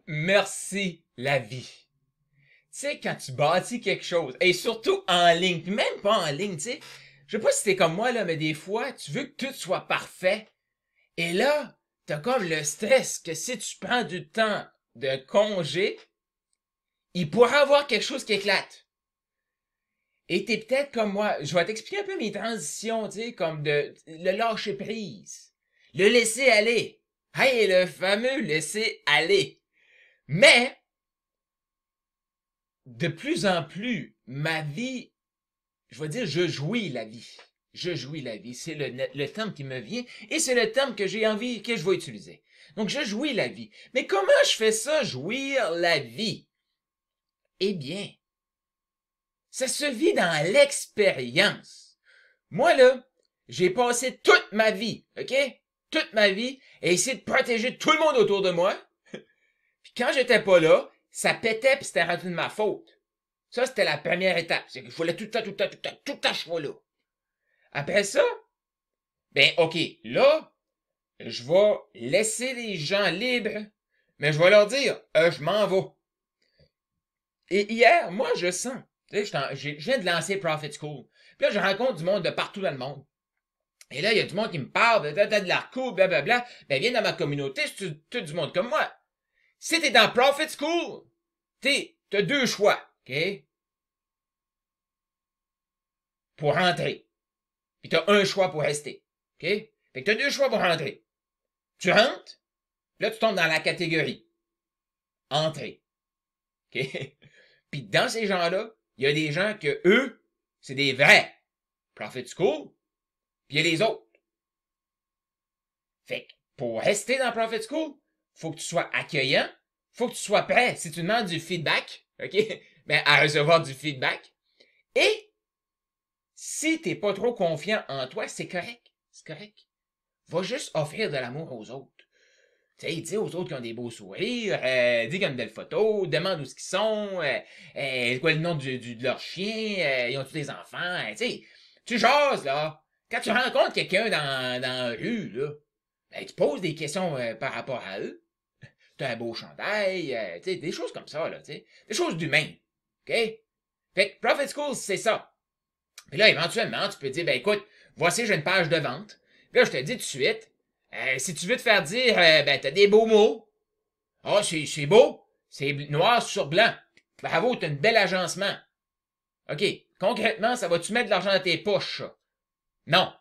Merci la vie. Tu sais, quand tu bâtis quelque chose, et surtout en ligne, puis même pas en ligne, tu sais, je sais pas si t'es comme moi, là, mais des fois, tu veux que tout soit parfait. Et là, t'as comme le stress que si tu prends du temps de congé, il pourra avoir quelque chose qui éclate. Et t'es peut-être comme moi. Je vais t'expliquer un peu mes transitions, tu sais, comme le lâcher prise. Le laisser aller. Hey, le fameux laisser aller. Mais, de plus en plus, ma vie, je vais dire, je jouis la vie. Je jouis la vie. C'est le terme qui me vient et c'est le terme que j'ai envie, que je vais utiliser. Donc, je jouis la vie. Mais comment je fais ça, jouir la vie? Eh bien, ça se vit dans l'expérience. Moi, là, j'ai passé toute ma vie, OK? Toute ma vie, à essayer de protéger tout le monde autour de moi. Puis quand j'étais pas là, ça pétait puis c'était rendu de ma faute. Ça, c'était la première étape. C'est qu'il fallait tout le temps, tout le temps, tout le temps, tout le temps, je sois là. Après ça, ben, OK, là, je vais laisser les gens libres, mais je vais leur dire, je m'en vais. Et hier, moi, je sens, tu sais, je viens de lancer Profit School. Puis là, je rencontre du monde de partout dans le monde. Et là, il y a du monde qui me parle, t'as de l'art cool, blablabla. Ben, viens dans ma communauté, c'est tout du monde comme moi. Si t'es dans Profit School, t'as deux choix, OK? Pour rentrer. Puis t'as un choix pour rester, OK? Fait que t'as deux choix pour rentrer. Tu rentres, là, tu tombes dans la catégorie entrée, OK? Puis dans ces gens-là, il y a des gens que eux, c'est des vrais Profit School, puis il y a les autres. Fait que pour rester dans Profit School, faut que tu sois accueillant, faut que tu sois prêt. Si tu demandes du feedback, OK? Ben, à recevoir du feedback. Et si t'es pas trop confiant en toi, c'est correct. C'est correct. Va juste offrir de l'amour aux autres. Tu sais, dis aux autres qui ont des beaux sourires, dis qu'ils ont une belle photo, demande où ils sont, quoi le nom de leur chien, ils ont tous des enfants, tu sais. Tu jases, là. Quand tu rencontres quelqu'un dans la rue, là, ben, tu poses des questions par rapport à eux. T'as un beau chandail, tu sais, des choses comme ça, là, tu sais. Des choses d'humain. OK? Fait que Profit School, c'est ça. Puis là, éventuellement, tu peux dire, ben écoute, voici, j'ai une page de vente. Puis là, je te dis tout de suite, si tu veux te faire dire, ben t'as des beaux mots. Ah, c'est beau. C'est noir sur blanc. Bravo, t'as un bel agencement. OK. Concrètement, ça va-tu mettre de l'argent dans tes poches, ça? Non.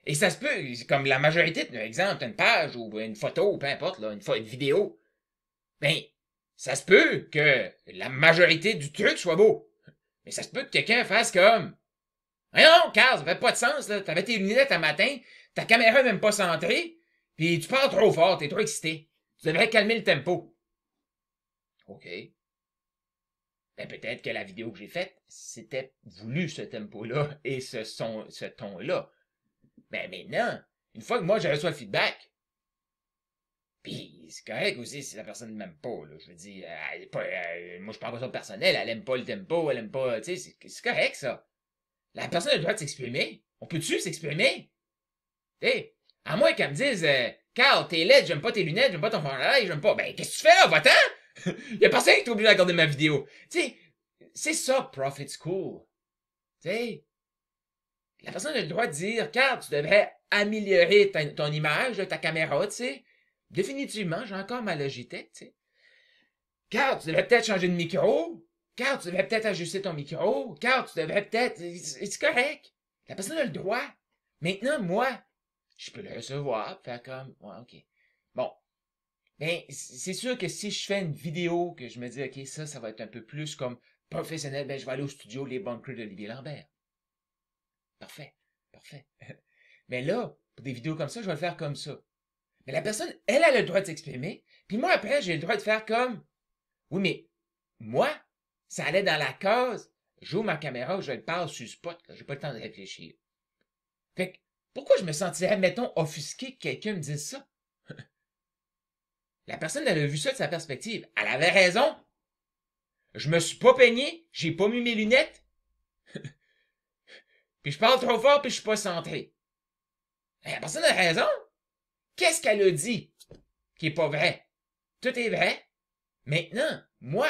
Et ça se peut, comme la majorité, par exemple, t'as une page ou une photo, peu importe, là, une vidéo. Ben, ça se peut que la majorité du truc soit beau. Mais ça se peut que quelqu'un fasse comme, non, Carl, ça fait pas de sens, là. T'avais tes lunettes un matin, ta caméra est même pas centrée, puis tu parles trop fort, t'es trop excité. Tu devrais calmer le tempo. OK. Ben, peut-être que la vidéo que j'ai faite, c'était voulu ce tempo-là et ce ton-là. Ben, maintenant, une fois que moi, je reçois le feedback, pis c'est correct aussi si la personne ne m'aime pas, là. Je veux dire, elle est pas, moi, je parle pas ça personnel, elle aime pas le tempo, elle aime pas, tu sais, c'est correct, ça. La personne a le droit de s'exprimer. On peut-tu s'exprimer? Tu sais, à moins qu'elle me dise, Carl, t'es laid, j'aime pas tes lunettes, j'aime pas ton chandail, j'aime pas. Ben, qu'est-ce que tu fais là? Va-t'en! Y a personne qui est obligé de regarder ma vidéo. Tu sais, c'est ça, Profit School. Tu sais, la personne a le droit de dire, Carl, tu devrais améliorer ton image, ta caméra, tu sais. Définitivement, j'ai encore ma Logitech, tu sais. Carl, tu devrais peut-être changer de micro. Carl, tu devrais peut-être ajuster ton micro. Carl, tu devrais peut-être... C'est correct. La personne a le droit. Maintenant, moi, je peux le recevoir, faire comme... Ouais, OK. Bon. Ben, c'est sûr que si je fais une vidéo, que je me dis, OK, ça va être un peu plus comme professionnel, ben, je vais aller au studio Les Bunkers d'Olivier Lambert. Parfait. Parfait. Mais là, pour des vidéos comme ça, je vais le faire comme ça. Mais la personne, elle a le droit de s'exprimer. Puis moi, après, j'ai le droit de faire comme... Oui, mais moi, ça allait dans la case, j'ouvre ma caméra, je le parle sur le spot, j'ai pas le temps de réfléchir. Fait que, pourquoi je me sentirais, mettons, offusqué que quelqu'un me dise ça? La personne, elle a vu ça de sa perspective. Elle avait raison. Je me suis pas peigné, j'ai pas mis mes lunettes. Puis je parle trop fort, puis je suis pas centré. La personne a raison. Qu'est-ce qu'elle a dit qui est pas vrai? Tout est vrai. Maintenant, moi,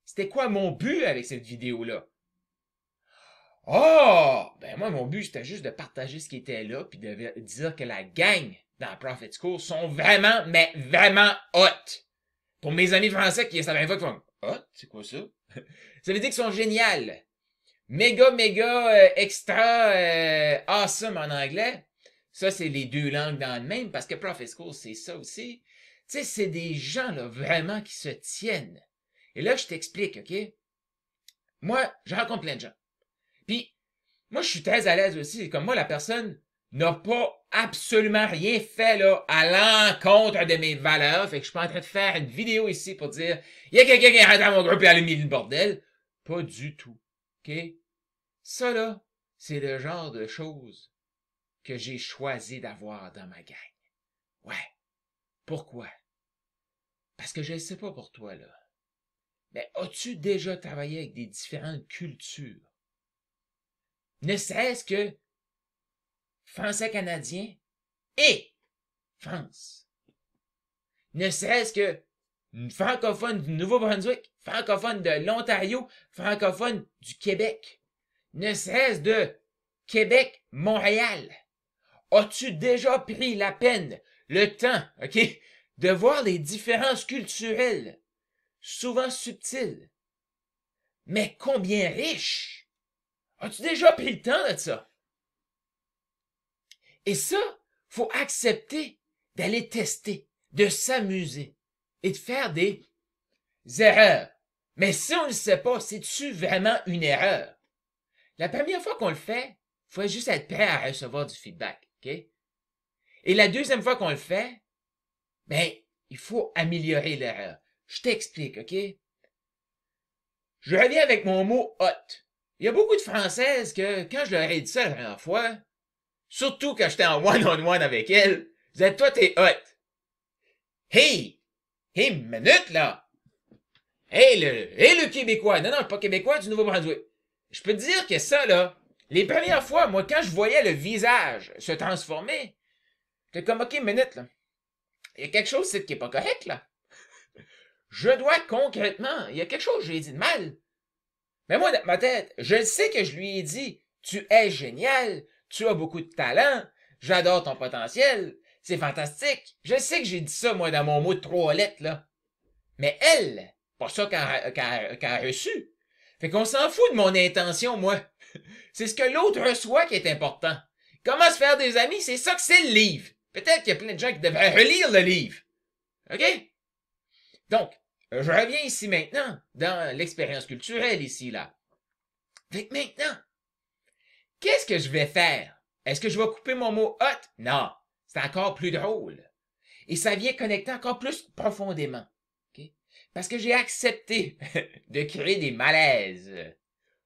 c'était quoi mon but avec cette vidéo-là? Oh! Ben moi, mon but, c'était juste de partager ce qui était là, puis de dire que la gang dans Prophet School sont vraiment, mais vraiment hot. Pour mes amis français qui savent pas qui font hot, c'est quoi ça? Ça veut dire qu'ils sont géniaux. Méga, extra, awesome en anglais. Ça, c'est les deux langues dans le même, parce que Prophet School, c'est ça aussi. Tu sais, c'est des gens, là, vraiment qui se tiennent. Et là, je t'explique, OK? Moi, je rencontre plein de gens. Puis, moi, je suis très à l'aise aussi. Comme moi, la personne n'a pas absolument rien fait, là, à l'encontre de mes valeurs. Fait que je suis pas en train de faire une vidéo ici pour dire, il y a quelqu'un qui est rentré dans mon groupe et a mis le bordel. Pas du tout. OK? Ça, là, c'est le genre de choses que j'ai choisi d'avoir dans ma gang. Ouais. Pourquoi? Parce que je ne sais pas pour toi, là. Mais as-tu déjà travaillé avec des différentes cultures? Ne serait-ce que français-canadien et France. Ne serait-ce que francophone du Nouveau-Brunswick, francophone de l'Ontario, francophone du Québec. Ne serait-ce de Québec-Montréal. As-tu déjà pris la peine, le temps, OK, de voir les différences culturelles, souvent subtiles, mais combien riches? As-tu déjà pris le temps de ça? Et ça, faut accepter d'aller tester, de s'amuser et de faire des erreurs. Mais si on ne le sait pas, c'est-tu vraiment une erreur? La première fois qu'on le fait, faut juste être prêt à recevoir du feedback, OK? Et la deuxième fois qu'on le fait, ben, il faut améliorer l'erreur. Je t'explique, OK? Je reviens avec mon mot hot. Il y a beaucoup de Françaises que, quand je leur ai dit ça la dernière fois, surtout quand j'étais en one-on-one avec elles, ils disaient, toi, t'es hot. Hey! Hey, minute, là! Hey, le Québécois! Non, non, pas Québécois, du Nouveau-Brunswick. Je peux te dire que ça, là, les premières fois, moi, quand je voyais le visage se transformer, j'étais comme, OK, minute, là. Il y a quelque chose ici qui est pas correct, là. Je dois concrètement, il y a quelque chose que j'ai dit de mal. Mais moi, dans ma tête, je sais que je lui ai dit, tu es génial, tu as beaucoup de talent, j'adore ton potentiel, c'est fantastique. Je sais que j'ai dit ça, moi, dans mon mot de 3 lettres, là. Mais elle, pas ça qu'elle a reçu. Fait qu'on s'en fout de mon intention, moi. C'est ce que l'autre reçoit qui est important. Comment se faire des amis, c'est ça que c'est le livre. Peut-être qu'il y a plein de gens qui devraient relire le livre. OK? Donc, je reviens ici maintenant, dans l'expérience culturelle ici, là. Fait que maintenant, qu'est-ce que je vais faire? Est-ce que je vais couper mon mot hot? Non, c'est encore plus drôle. Et ça vient connecter encore plus profondément. Okay? Parce que j'ai accepté de créer des malaises,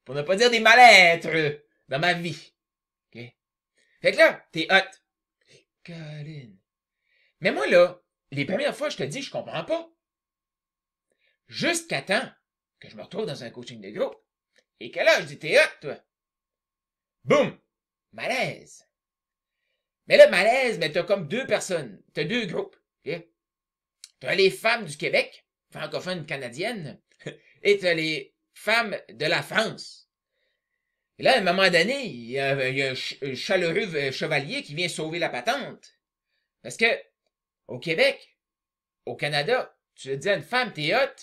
pour ne pas dire des mal-être, dans ma vie. Okay? Fait que là, t'es hot. Colin. Mais moi, là, les premières fois, je te dis, je comprends pas. Jusqu'à temps que je me retrouve dans un coaching de groupe. Et que là, je dis, t'es hot, toi. Boum! Malaise. Mais là, malaise, mais t'as comme deux personnes. T'as deux groupes. Okay? T'as les femmes du Québec, francophones canadiennes, et t'as les femmes de la France. Et là, à un moment donné, il y a un chaleureux chevalier qui vient sauver la patente. Parce que, au Québec, au Canada, tu dis à une femme, t'es hot,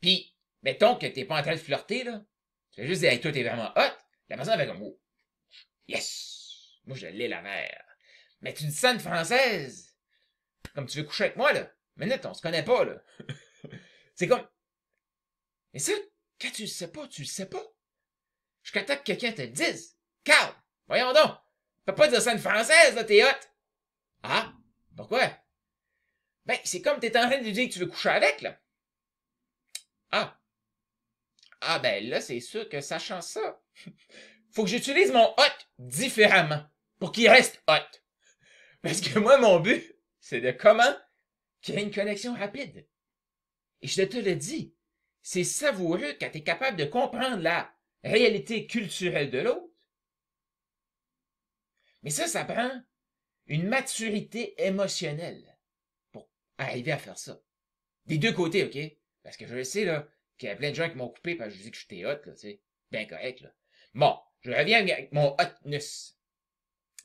pis, mettons que t'es pas en train de flirter, là. Tu fais juste dire, hey, toi, t'es vraiment hot. La personne fait comme, oh, yes! Moi, je l'ai la mère. Mais tu dis ça à une Française, comme tu veux coucher avec moi, là. Minute, on se connaît pas, là. C'est comme, mais ça, quand tu le sais pas, tu le sais pas. Jusqu'à temps que quelqu'un te le dise. Carl, voyons donc. Tu peux pas dire ça à une Française, là, t'es hot. Ah, pourquoi? Ben, c'est comme t'es en train de lui dire que tu veux coucher avec, là. Ah. Ah, ben là, c'est sûr que sachant ça, faut que j'utilise mon hot différemment pour qu'il reste hot. Parce que moi, mon but, c'est de comment créer une connexion rapide. Et je te le dis, c'est savoureux quand t'es capable de comprendre la réalité culturelle de l'autre. Mais ça prend une maturité émotionnelle pour arriver à faire ça. Des deux côtés, OK? Parce que je le sais, là, qu'il y a plein de gens qui m'ont coupé parce que je dis que j'étais hot, là, tu sais. Bien correct, là. Bon, je reviens avec mon hotness.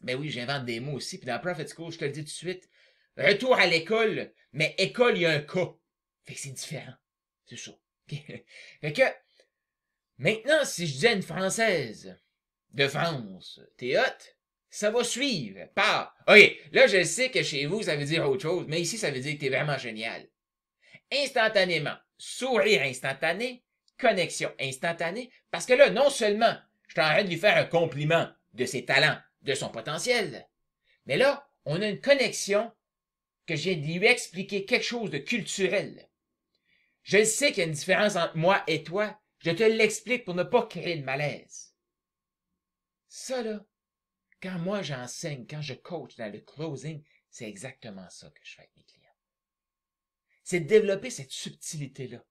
Ben oui, j'invente des mots aussi. Puis dans Prophet School, je te le dis tout de suite, retour à l'école, mais école, il y a un K. Fait que c'est différent. C'est ça. Fait que, maintenant, si je dis à une Française de France, t'es hot, ça va suivre par, OK, là, je sais que chez vous, ça veut dire autre chose, mais ici, ça veut dire que t'es vraiment génial. Instantanément, sourire instantané, connexion instantanée, parce que là, non seulement je suis en train de lui faire un compliment de ses talents, de son potentiel, mais là, on a une connexion que je viens de lui expliquer quelque chose de culturel. Je sais qu'il y a une différence entre moi et toi, je te l'explique pour ne pas créer de malaise. Ça, là, quand moi j'enseigne, quand je coach dans le closing, c'est exactement ça que je fais avec mes clients. C'est de développer cette subtilité-là.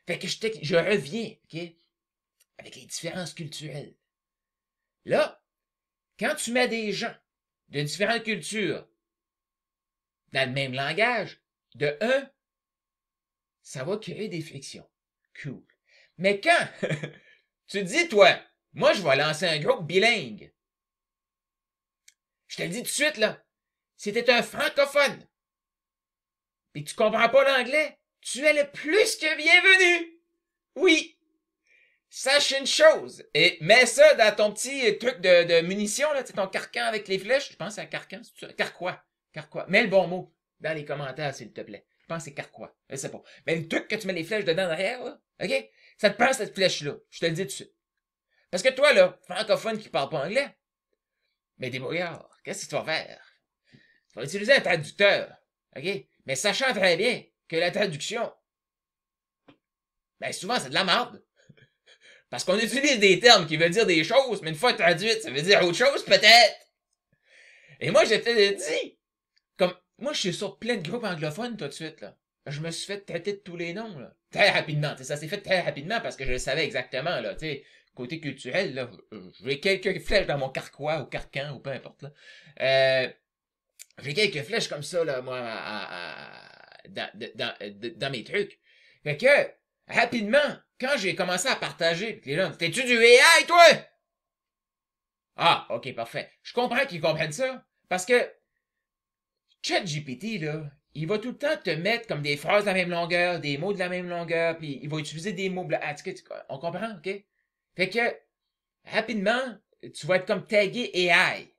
Fait que je reviens, OK, avec les différences culturelles. Là, quand tu mets des gens de différentes cultures dans le même langage, de un, ça va créer des frictions. Cool. Mais quand tu dis, toi, moi, je vais lancer un groupe bilingue, je te le dis tout de suite, là, si t'es un francophone, et que tu comprends pas l'anglais, tu es le plus que bienvenu. Oui. Sache une chose, et mets ça dans ton petit truc de munitions, là, tu sais, ton carcan avec les flèches. Je pense que c'est un carcan, carquois. Carquois. Mets le bon mot dans les commentaires, s'il te plaît. Je pense que c'est carquois. Je sais pas. Mais le truc que tu mets les flèches dedans derrière, là, OK? Ça te prend cette flèche-là. Je te le dis tout de suite. Parce que toi, là, francophone qui parle pas anglais, mais débrouillard, qu'est-ce que tu vas faire? Tu vas utiliser un traducteur. OK? Mais sachant très bien que la traduction, ben souvent, c'est de la merde. Parce qu'on utilise des termes qui veulent dire des choses, mais une fois traduite, ça veut dire autre chose, peut-être. Et moi, je te dit, comme, moi, je suis sur plein de groupes anglophones tout de suite, là. Je me suis fait traiter de tous les noms, là. Très rapidement, ça s'est fait très rapidement parce que je le savais exactement, là, tu sais. Côté culturel, là, j'ai quelques flèches dans mon carquois ou carcan ou peu importe, là. J'ai quelques flèches comme ça, là, moi, dans mes trucs. Fait que, rapidement, quand j'ai commencé à partager, les gens, t'es-tu du AI, toi? Ah, ok, parfait. Je comprends qu'ils comprennent ça, parce que ChatGPT, là, il va tout le temps te mettre comme des phrases de la même longueur, des mots de la même longueur, puis il va utiliser des mots blancs. On comprend, ok? Fait que, rapidement, tu vas être comme tagué AI.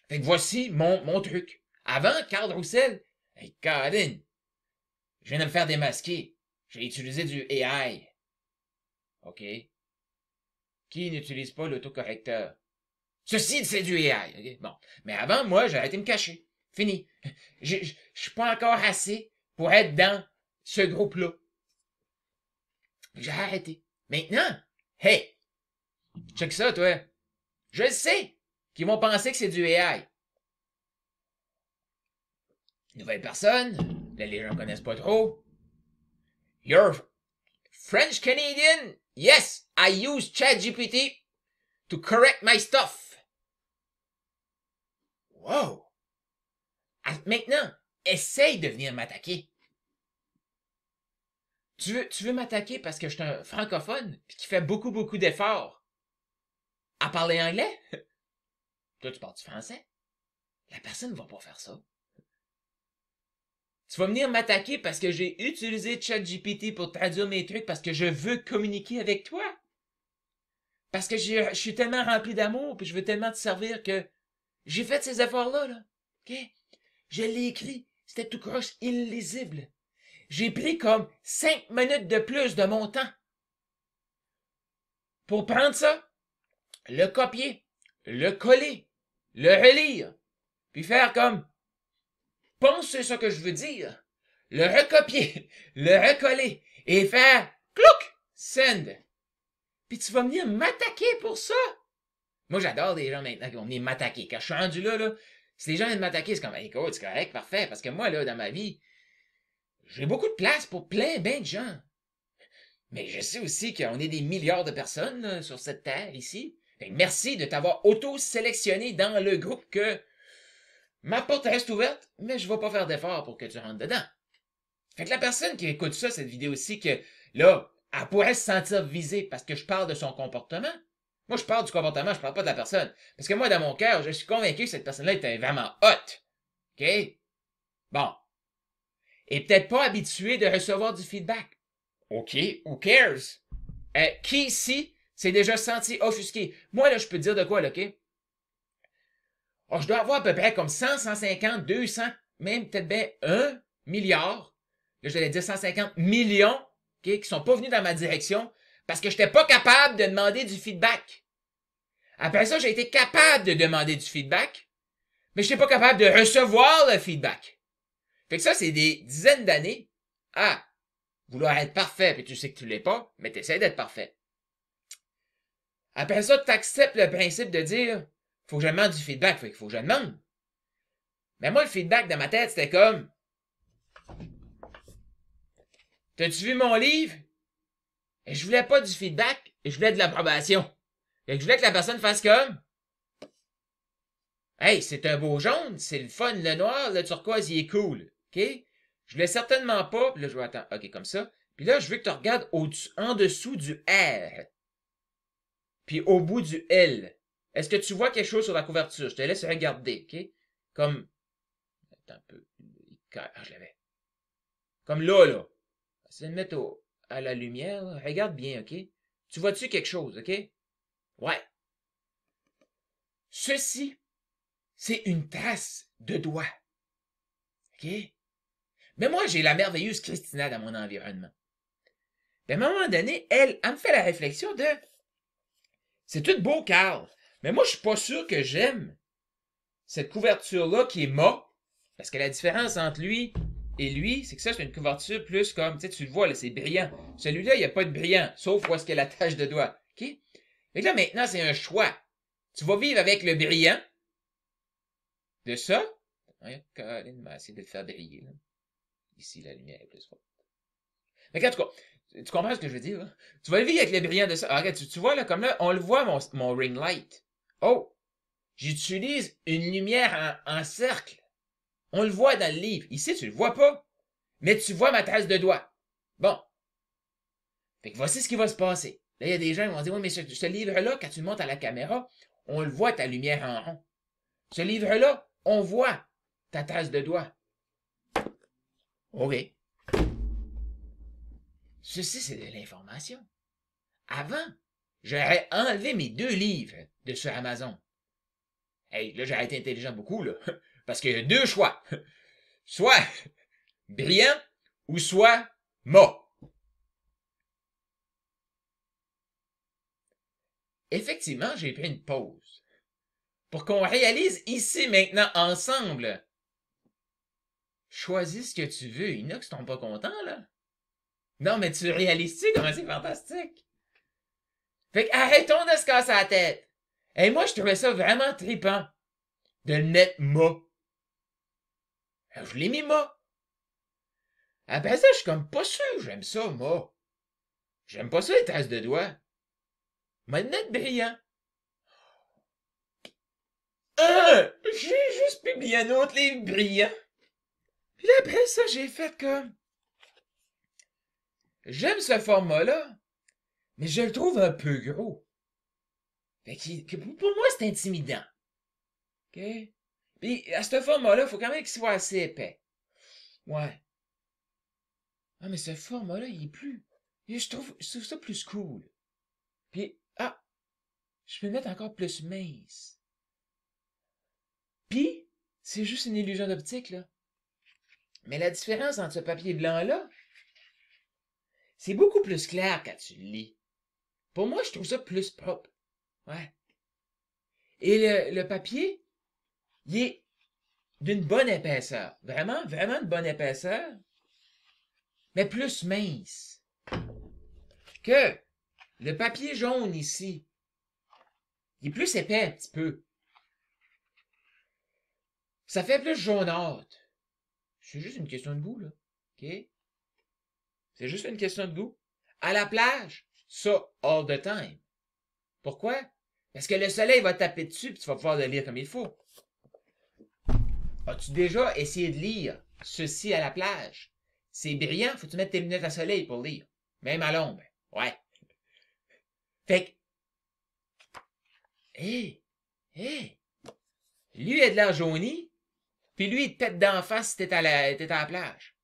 Fait que voici mon truc. Avant, Carl Roussel, hey, Colin, je viens de me faire démasquer. J'ai utilisé du AI. OK. Qui n'utilise pas l'autocorrecteur? Ceci, c'est du AI. Okay? Bon. Mais avant, moi, j'ai arrêté de me cacher. Fini. Je suis pas encore assez pour être dans ce groupe-là. J'ai arrêté. Maintenant, hey, check ça, toi. Je le sais qu'ils vont penser que c'est du AI. Nouvelle personne. Là, les gens connaissent pas trop. You're French Canadian? Yes, I use ChatGPT to correct my stuff. Wow! Maintenant, essaye de venir m'attaquer. Tu veux m'attaquer parce que je suis un francophone puis qui fait beaucoup d'efforts à parler anglais? Toi, tu parles du français? La personne ne va pas faire ça. Tu vas venir m'attaquer parce que j'ai utilisé ChatGPT pour traduire mes trucs parce que je veux communiquer avec toi. Parce que je suis tellement rempli d'amour puis je veux tellement te servir que j'ai fait ces efforts-là, là. OK? Je l'ai écrit. C'était tout croche illisible. J'ai pris comme 5 minutes de plus de mon temps pour prendre ça, le copier, le coller, le relire, puis faire comme pense c'est ça que je veux dire, le recopier, le recoller et faire clouc, send. Puis tu vas venir m'attaquer pour ça. Moi, j'adore des gens maintenant qui vont venir m'attaquer. Quand je suis rendu là, si les gens viennent m'attaquer, c'est comme, écoute, c'est correct, parfait. Parce que moi, là, dans ma vie, j'ai beaucoup de place pour ben de gens. Mais je sais aussi qu'on est des milliards de personnes là, sur cette terre ici. Fait que merci de t'avoir auto-sélectionné dans le groupe que ma porte reste ouverte, mais je vais pas faire d'effort pour que tu rentres dedans. Fait que la personne qui écoute ça, cette vidéo-ci, que là, elle pourrait se sentir visée parce que je parle de son comportement. Moi, je parle du comportement, je parle pas de la personne. Parce que moi, dans mon cœur, je suis convaincu que cette personne-là était vraiment hot. OK? Bon. Et peut-être pas habituée de recevoir du feedback. OK, who cares? Qui ici s'est déjà senti offusqué? Moi, là, je peux te dire de quoi, là, OK? Oh, je dois avoir à peu près comme 100, 150, 200, même peut-être bien 1 milliard. Là, je vais dire 150 millions, OK, qui sont pas venus dans ma direction parce que j'étais pas capable de demander du feedback. Après ça, j'ai été capable de demander du feedback, mais je n'étais pas capable de recevoir le feedback. Fait que ça, c'est des dizaines d'années à vouloir être parfait, puis tu sais que tu l'es pas, mais tu essaies d'être parfait. Après ça, tu acceptes le principe de dire faut que je demande du feedback, fait qu'il faut que je demande. Mais moi, le feedback dans ma tête, c'était comme t'as-tu vu mon livre? Et je voulais pas du feedback, et je voulais de l'approbation. Fait que je voulais que la personne fasse comme hey, c'est un beau jaune, c'est le fun, le noir, le turquoise, il est cool. OK? Je voulais certainement pas, puis là, je vais attendre, OK, comme ça. Puis là, je veux que tu regardes en dessous du R. Puis au bout du L. Est-ce que tu vois quelque chose sur la couverture? Je te laisse regarder, OK? Comme, attends un peu. Ah, je l'avais. Comme là. Je vais le mettre à la lumière, là. Regarde bien, OK? Tu vois-tu quelque chose, OK? Ouais. Ceci, c'est une trace de doigt. OK? Mais moi, j'ai la merveilleuse Christina dans mon environnement. Puis à un moment donné, elle me fait la réflexion de c'est tout beau, Carl. Mais moi, je suis pas sûr que j'aime cette couverture-là qui est mât. Parce que la différence entre lui et lui, c'est que ça, c'est une couverture plus comme, tu sais, tu le vois, là, c'est brillant. Celui-là, il n'y a pas de brillant, sauf où est-ce qu'il y a la tache de doigt. OK? Fait que là, maintenant, c'est un choix. Tu vas vivre avec le brillant de ça. Ouais, Colin va essayer de le faire briller, là. Ici, la lumière est plus forte. Mais en tout cas, tu comprends ce que je veux dire, là? Tu vas le vivre avec le brillant de ça. Ah, regarde, tu vois, là, comme là, on le voit, mon ring light. Oh! J'utilise une lumière en cercle. On le voit dans le livre. Ici, tu le vois pas. Mais tu vois ma trace de doigt. Bon. Fait que voici ce qui va se passer. Là, il y a des gens qui vont dire, oui, mais ce livre-là, quand tu le montes à la caméra, on le voit ta lumière en rond. Ce livre-là, on voit ta trace de doigt. OK. Ceci, c'est de l'information. Avant, j'aurais enlevé mes 2 livres de sur Amazon. Hey, là, j'ai été intelligent beaucoup, là. Parce qu'il y a 2 choix. Soit brillant ou soit mât. Effectivement, j'ai pris une pause. Pour qu'on réalise ici maintenant ensemble. Choisis ce que tu veux. Il y en a qui sont pas contents, là. Non, mais tu réalises-tu comment c'est fantastique? Fait que arrêtons de se casser la tête. Et moi, je trouvais ça vraiment trippant. De le mettre mât. Alors, je l'ai mis mât. Après ça, je suis comme pas sûr, j'aime ça, moi. J'aime pas ça, les traces de doigts. M'a net brillant. J'ai juste publié un autre livre brillant. Puis là, après ça, j'ai fait comme... J'aime ce format-là, mais je le trouve un peu gros. Fait que pour moi, c'est intimidant. OK? Puis à ce format-là, il faut quand même qu'il soit assez épais. Ouais. Ah, mais ce format-là, il est plus... Je trouve ça plus cool. Puis, je peux le mettre encore plus mince. Puis, c'est juste une illusion d'optique, là. Mais la différence entre ce papier blanc-là, c'est beaucoup plus clair quand tu le lis. Pour moi, je trouve ça plus propre. Ouais. Et le papier, il est d'une bonne épaisseur. Vraiment, vraiment de bonne épaisseur. Mais plus mince. Que le papier jaune ici, il est plus épais un petit peu. Ça fait plus jaunâtre. C'est juste une question de goût, là. OK? C'est juste une question de goût. À la plage, ça, all the time. Pourquoi? Parce que le soleil va taper dessus et tu vas pouvoir le lire comme il faut. As-tu déjà essayé de lire ceci à la plage? c'est brillant, faut que tu mettes tes lunettes à soleil pour lire. Même à l'ombre. Ouais. Fait que, hé, lui il a de l'air jauni, puis lui il te pète d'en face si t'es à la plage.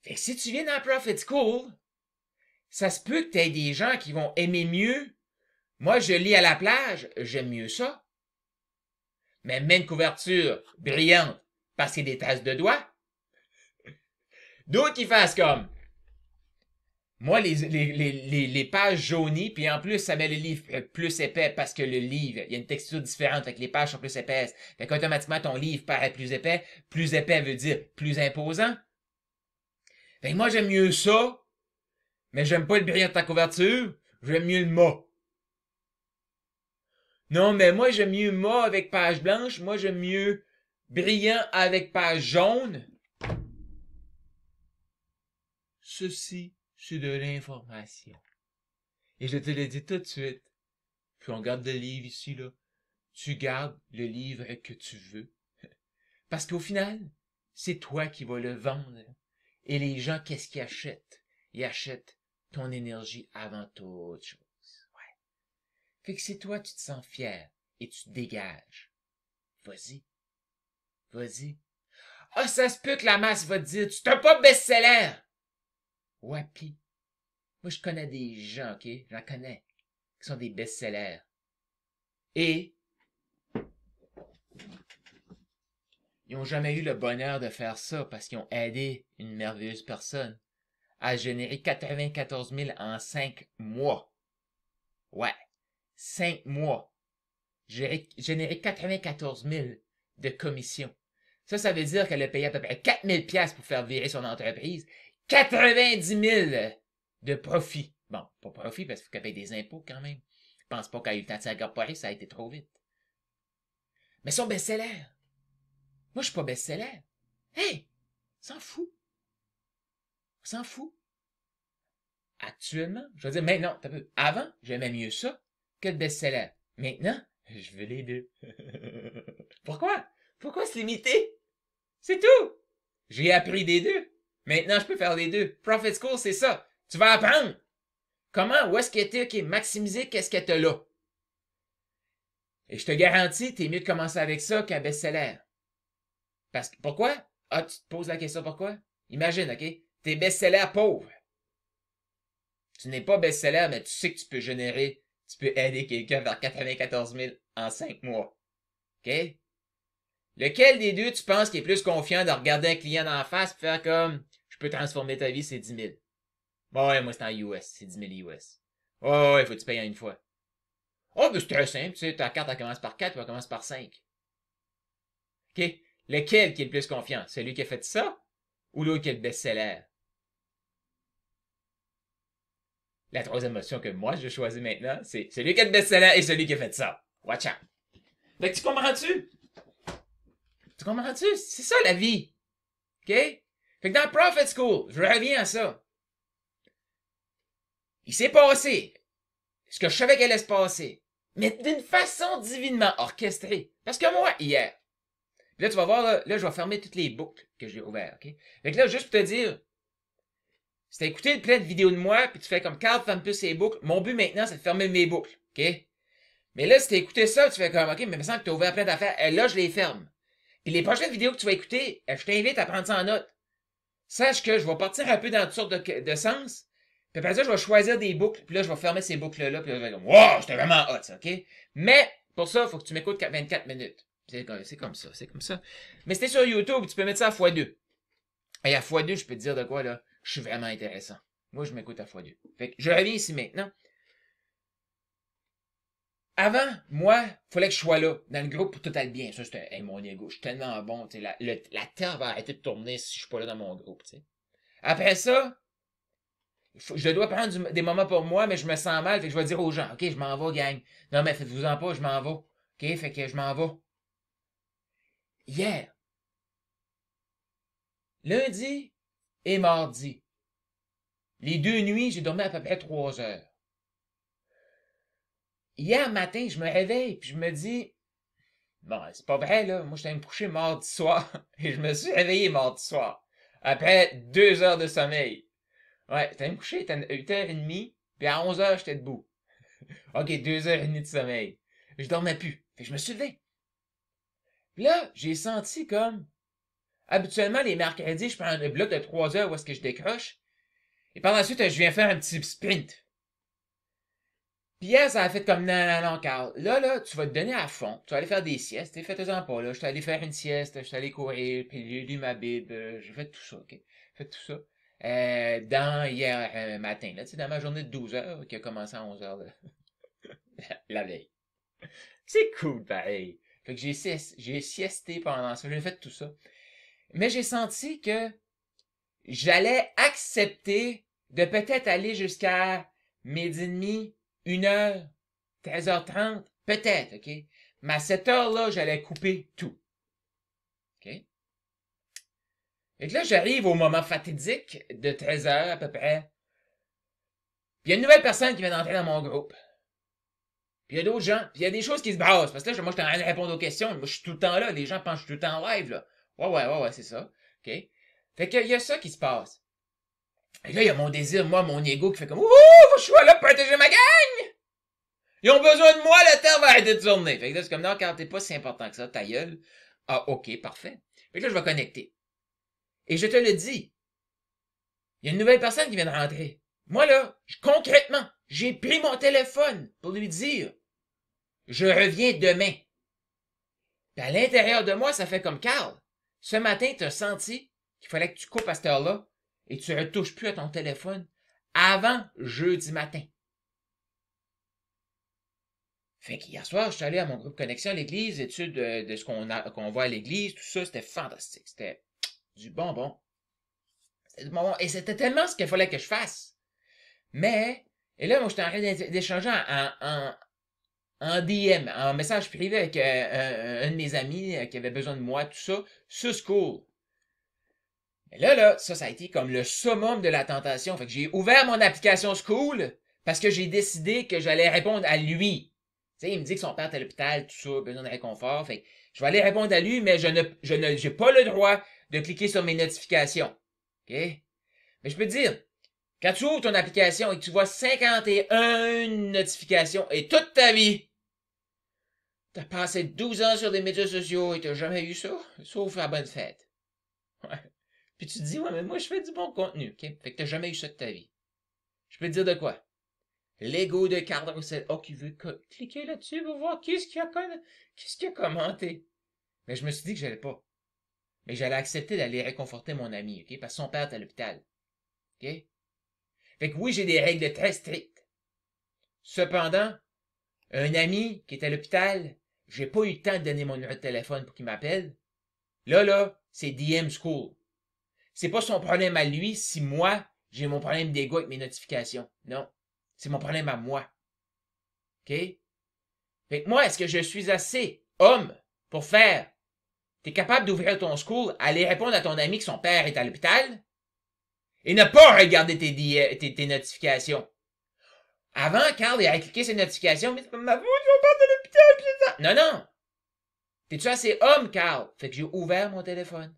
Fait que si tu viens dans la Prophet School, ça se peut que t'aies des gens qui vont aimer mieux. Moi, je lis à la plage, j'aime mieux ça. Mais même couverture brillante, parce qu'il y a des traces de doigts. D'autres qui fassent comme. Moi, les pages jaunies, puis en plus, ça met le livre plus épais parce que le livre, il y a une texture différente, fait que les pages sont plus épaisses. Fait qu'automatiquement, ton livre paraît plus épais. Plus épais veut dire plus imposant. Fait que moi, j'aime mieux ça, mais j'aime pas le brillant de ta couverture, j'aime mieux le mât. Non, mais moi, j'aime mieux mât avec page blanche, moi, j'aime mieux brillant avec page jaune. Ceci, c'est de l'information. Et je te le dis tout de suite. Puis on garde le livre ici, là. Tu gardes le livre que tu veux. Parce qu'au final, c'est toi qui vas le vendre. Et les gens, qu'est-ce qu'ils achètent? Ils achètent ton énergie avant toute chose. Ouais. Fait que c'est toi, tu te sens fier et tu te dégages. Vas-y. Vas-y. Ah, ça se peut que la masse va te dire, tu t'es pas best-seller. Ouais, pis, moi je connais des gens, ok? J'en connais, qui sont des best-sellers. Et ils n'ont jamais eu le bonheur de faire ça parce qu'ils ont aidé une merveilleuse personne à générer 94 000 en 5 mois. Ouais, 5 mois. Générer 94 000 de commissions. Ça veut dire qu'elle a payé à peu près 4 000 $ pour faire virer son entreprise. 90 000 de profit. Bon, pas profit parce qu'il faut qu'elle paye des impôts quand même. Je pense pas qu'elle a eu le temps de s'incorporer, ça a été trop vite. Mais son best-seller. Moi, je suis pas best-seller. Hey! S'en fout. On s'en fout. Actuellement, je veux dire, maintenant, avant, j'aimais mieux ça que le best-seller. Maintenant, je veux les deux. Pourquoi? Pourquoi se limiter? C'est tout. J'ai appris des deux. Maintenant, je peux faire les deux. Prophet School, c'est ça. Tu vas apprendre. Comment, où est-ce que t'es, ok, maximiser qu'est-ce que t'as là. Et je te garantis, t'es mieux de commencer avec ça qu'un best-seller. Parce que, pourquoi? Ah, tu te poses la question pourquoi? Imagine, ok? T'es best-seller pauvre. Tu n'es pas best-seller, mais tu sais que tu peux aider quelqu'un vers 94 000 en 5 mois. Ok? Lequel des deux tu penses qui est plus confiant de regarder un client en face et faire comme, je peux transformer ta vie, c'est 10 000. Bon, ouais, moi c'est en US, c'est 10 000 US. Oh, ouais, faut que tu payes en une fois. Oh, ben c'est très simple, tu sais, ta carte elle commence par 4, elle commence par 5. OK? Lequel qui est le plus confiant? Celui qui a fait ça ou l'autre qui est le best-seller? La troisième option que moi je choisis maintenant, c'est celui qui a le best-seller et celui qui a fait ça. Watch out. Fait que tu comprends-tu? Tu comprends-tu? C'est ça la vie. OK? Fait que dans Prophet School, je reviens à ça. Il s'est passé ce que je savais qu'elle allait se passer, mais d'une façon divinement orchestrée. Parce que moi, hier, là, tu vas voir, là, je vais fermer toutes les boucles que j'ai ouvertes, OK? Fait que là, juste pour te dire, si t'as écouté plein de vidéos de moi, puis tu fais comme Carl ferme plus ses boucles, mon but maintenant, c'est de fermer mes boucles, OK? Mais là, si t'as écouté ça, tu fais comme, OK, mais il me semble que t'as ouvert plein d'affaires, et là, je les ferme. Puis les prochaines vidéos que tu vas écouter, je t'invite à prendre ça en note. Sache que je vais partir un peu dans toutes sortes de sens, puis après ça, je vais choisir des boucles, puis là, je vais fermer ces boucles-là, puis là, je vais dire, wow, c'était vraiment hot, ça, OK? Mais, pour ça, il faut que tu m'écoutes 24 minutes. C'est comme ça, c'est comme ça. Mais si t'es sur YouTube, tu peux mettre ça à x2. Et à x2, je peux te dire de quoi, là, je suis vraiment intéressant. Moi, je m'écoute à x2. Fait que je reviens ici maintenant. Avant, moi, fallait que je sois là, dans le groupe pour tout aller bien. Ça, c'était, hey, mon ego, je suis tellement bon, tu sais, la terre va arrêter de tourner si je suis pas là dans mon groupe, tu sais. Après ça, je dois prendre des moments pour moi, mais je me sens mal, fait que je vais dire aux gens, OK, je m'en vais, gang. Non, mais faites-vous-en pas, je m'en vais. OK, fait que je m'en vais. Hier, lundi et mardi, les 2 nuits, j'ai dormi à peu près 3 heures. Hier matin, je me réveille, puis je me dis, bon, c'est pas vrai, là, moi, je allé me coucher mardi soir, et je me suis réveillé mardi soir. Après 2 heures de sommeil. Ouais, t'allais me coucher à 8h30, puis à 11h, j'étais debout. OK, 2h30 de sommeil. Je dormais plus. Fait que je me suis levé. Puis là, j'ai senti comme... Habituellement, les mercredis, je prends un bloc de 3 heures où est-ce que je décroche. Et par la suite, je viens faire un petit sprint. Puis hier, ça a fait comme non, Carl. Là, tu vas te donner à fond. Tu vas aller faire des siestes. Faites-en pas, là. Je suis allé faire une sieste, je suis allé courir, puis j'ai lu ma Bible. J'ai fait tout ça, OK? J'ai fait tout ça. Dans hier matin, là, tu sais, dans ma journée de 12 heures, qui a commencé à 11 heures, là, la veille. C'est cool, pareil. Fait que j'ai siesté pendant ça. J'ai fait tout ça. Mais j'ai senti que j'allais accepter de peut-être aller jusqu'à 12h30, 1h, 13h30, peut-être, OK? Mais à cette heure-là, j'allais couper tout. OK? Et que là, j'arrive au moment fatidique de 13h à peu près. Puis il y a une nouvelle personne qui vient d'entrer dans mon groupe. Puis il y a d'autres gens. Puis il y a des choses qui se brassent. Parce que là, moi, je suis en train de répondre aux questions. Moi, je suis tout le temps là. Les gens pensent que je suis tout le temps en live, là. Ouais, c'est ça. OK? Fait qu'il y a ça qui se passe. Et là, il y a mon désir, moi, mon ego qui fait comme « Ouh, faut que je sois là pour protéger ma gang! Ils ont besoin de moi, la terre va arrêter de tourner. » Fait que là, c'est comme « Non, quand t'es pas si important que ça, ta gueule. » Ah, OK, parfait. Fait que là, je vais connecter. Et je te le dis, il y a une nouvelle personne qui vient de rentrer. Moi, là, concrètement, j'ai pris mon téléphone pour lui dire « Je reviens demain. » Puis à l'intérieur de moi, ça fait comme « Carl, ce matin, t'as senti qu'il fallait que tu coupes à cette heure-là et tu ne retouches plus à ton téléphone avant jeudi matin. » Fait qu'hier soir, je suis allé à mon groupe Connexion à l'église, étude de ce qu'on voit à l'église, tout ça, c'était fantastique. C'était du bonbon. C'était du bonbon. Et c'était tellement ce qu'il fallait que je fasse. Mais, et là, moi, j'étais en train d'échanger en DM, en message privé avec un de mes amis qui avait besoin de moi, tout ça, sur School. Et là, ça a été comme le summum de la tentation. Fait que j'ai ouvert mon application School parce que j'ai décidé que j'allais répondre à lui. Tu sais, il me dit que son père est à l'hôpital, tout ça, besoin de réconfort. Fait que je vais aller répondre à lui, mais j'ai pas le droit de cliquer sur mes notifications. OK? Mais je peux te dire, quand tu ouvres ton application et que tu vois 51 notifications et toute ta vie, t'as passé 12 ans sur des médias sociaux et t'as jamais eu ça, sauf la bonne fête. Ouais. Puis tu te dis, ouais, mais moi, je fais du bon contenu, OK? Fait que t'as jamais eu ça de ta vie. Je peux te dire de quoi? L'ego de Carl Roussel. Oh, qui veut cliquer là-dessus pour voir qu'est-ce qu'il a commenté. Mais je me suis dit que j'allais pas. Mais j'allais accepter d'aller réconforter mon ami, OK? Parce que son père est à l'hôpital. OK? Fait que oui, j'ai des règles très strictes. Cependant, un ami qui est à l'hôpital, j'ai pas eu le temps de donner mon numéro de téléphone pour qu'il m'appelle. Là, c'est DM School. C'est pas son problème à lui si moi, j'ai mon problème d'ego avec mes notifications. Non. C'est mon problème à moi. OK? Fait que moi, est-ce que je suis assez homme pour faire? T'es capable d'ouvrir ton school, aller répondre à ton ami que son père est à l'hôpital et ne pas regarder tes notifications. Avant, Carl, il a cliqué ses notifications, mais c'est pas ma faute, mon père est à l'hôpital, pis ça. Non. T'es-tu assez homme, Carl? Fait que j'ai ouvert mon téléphone.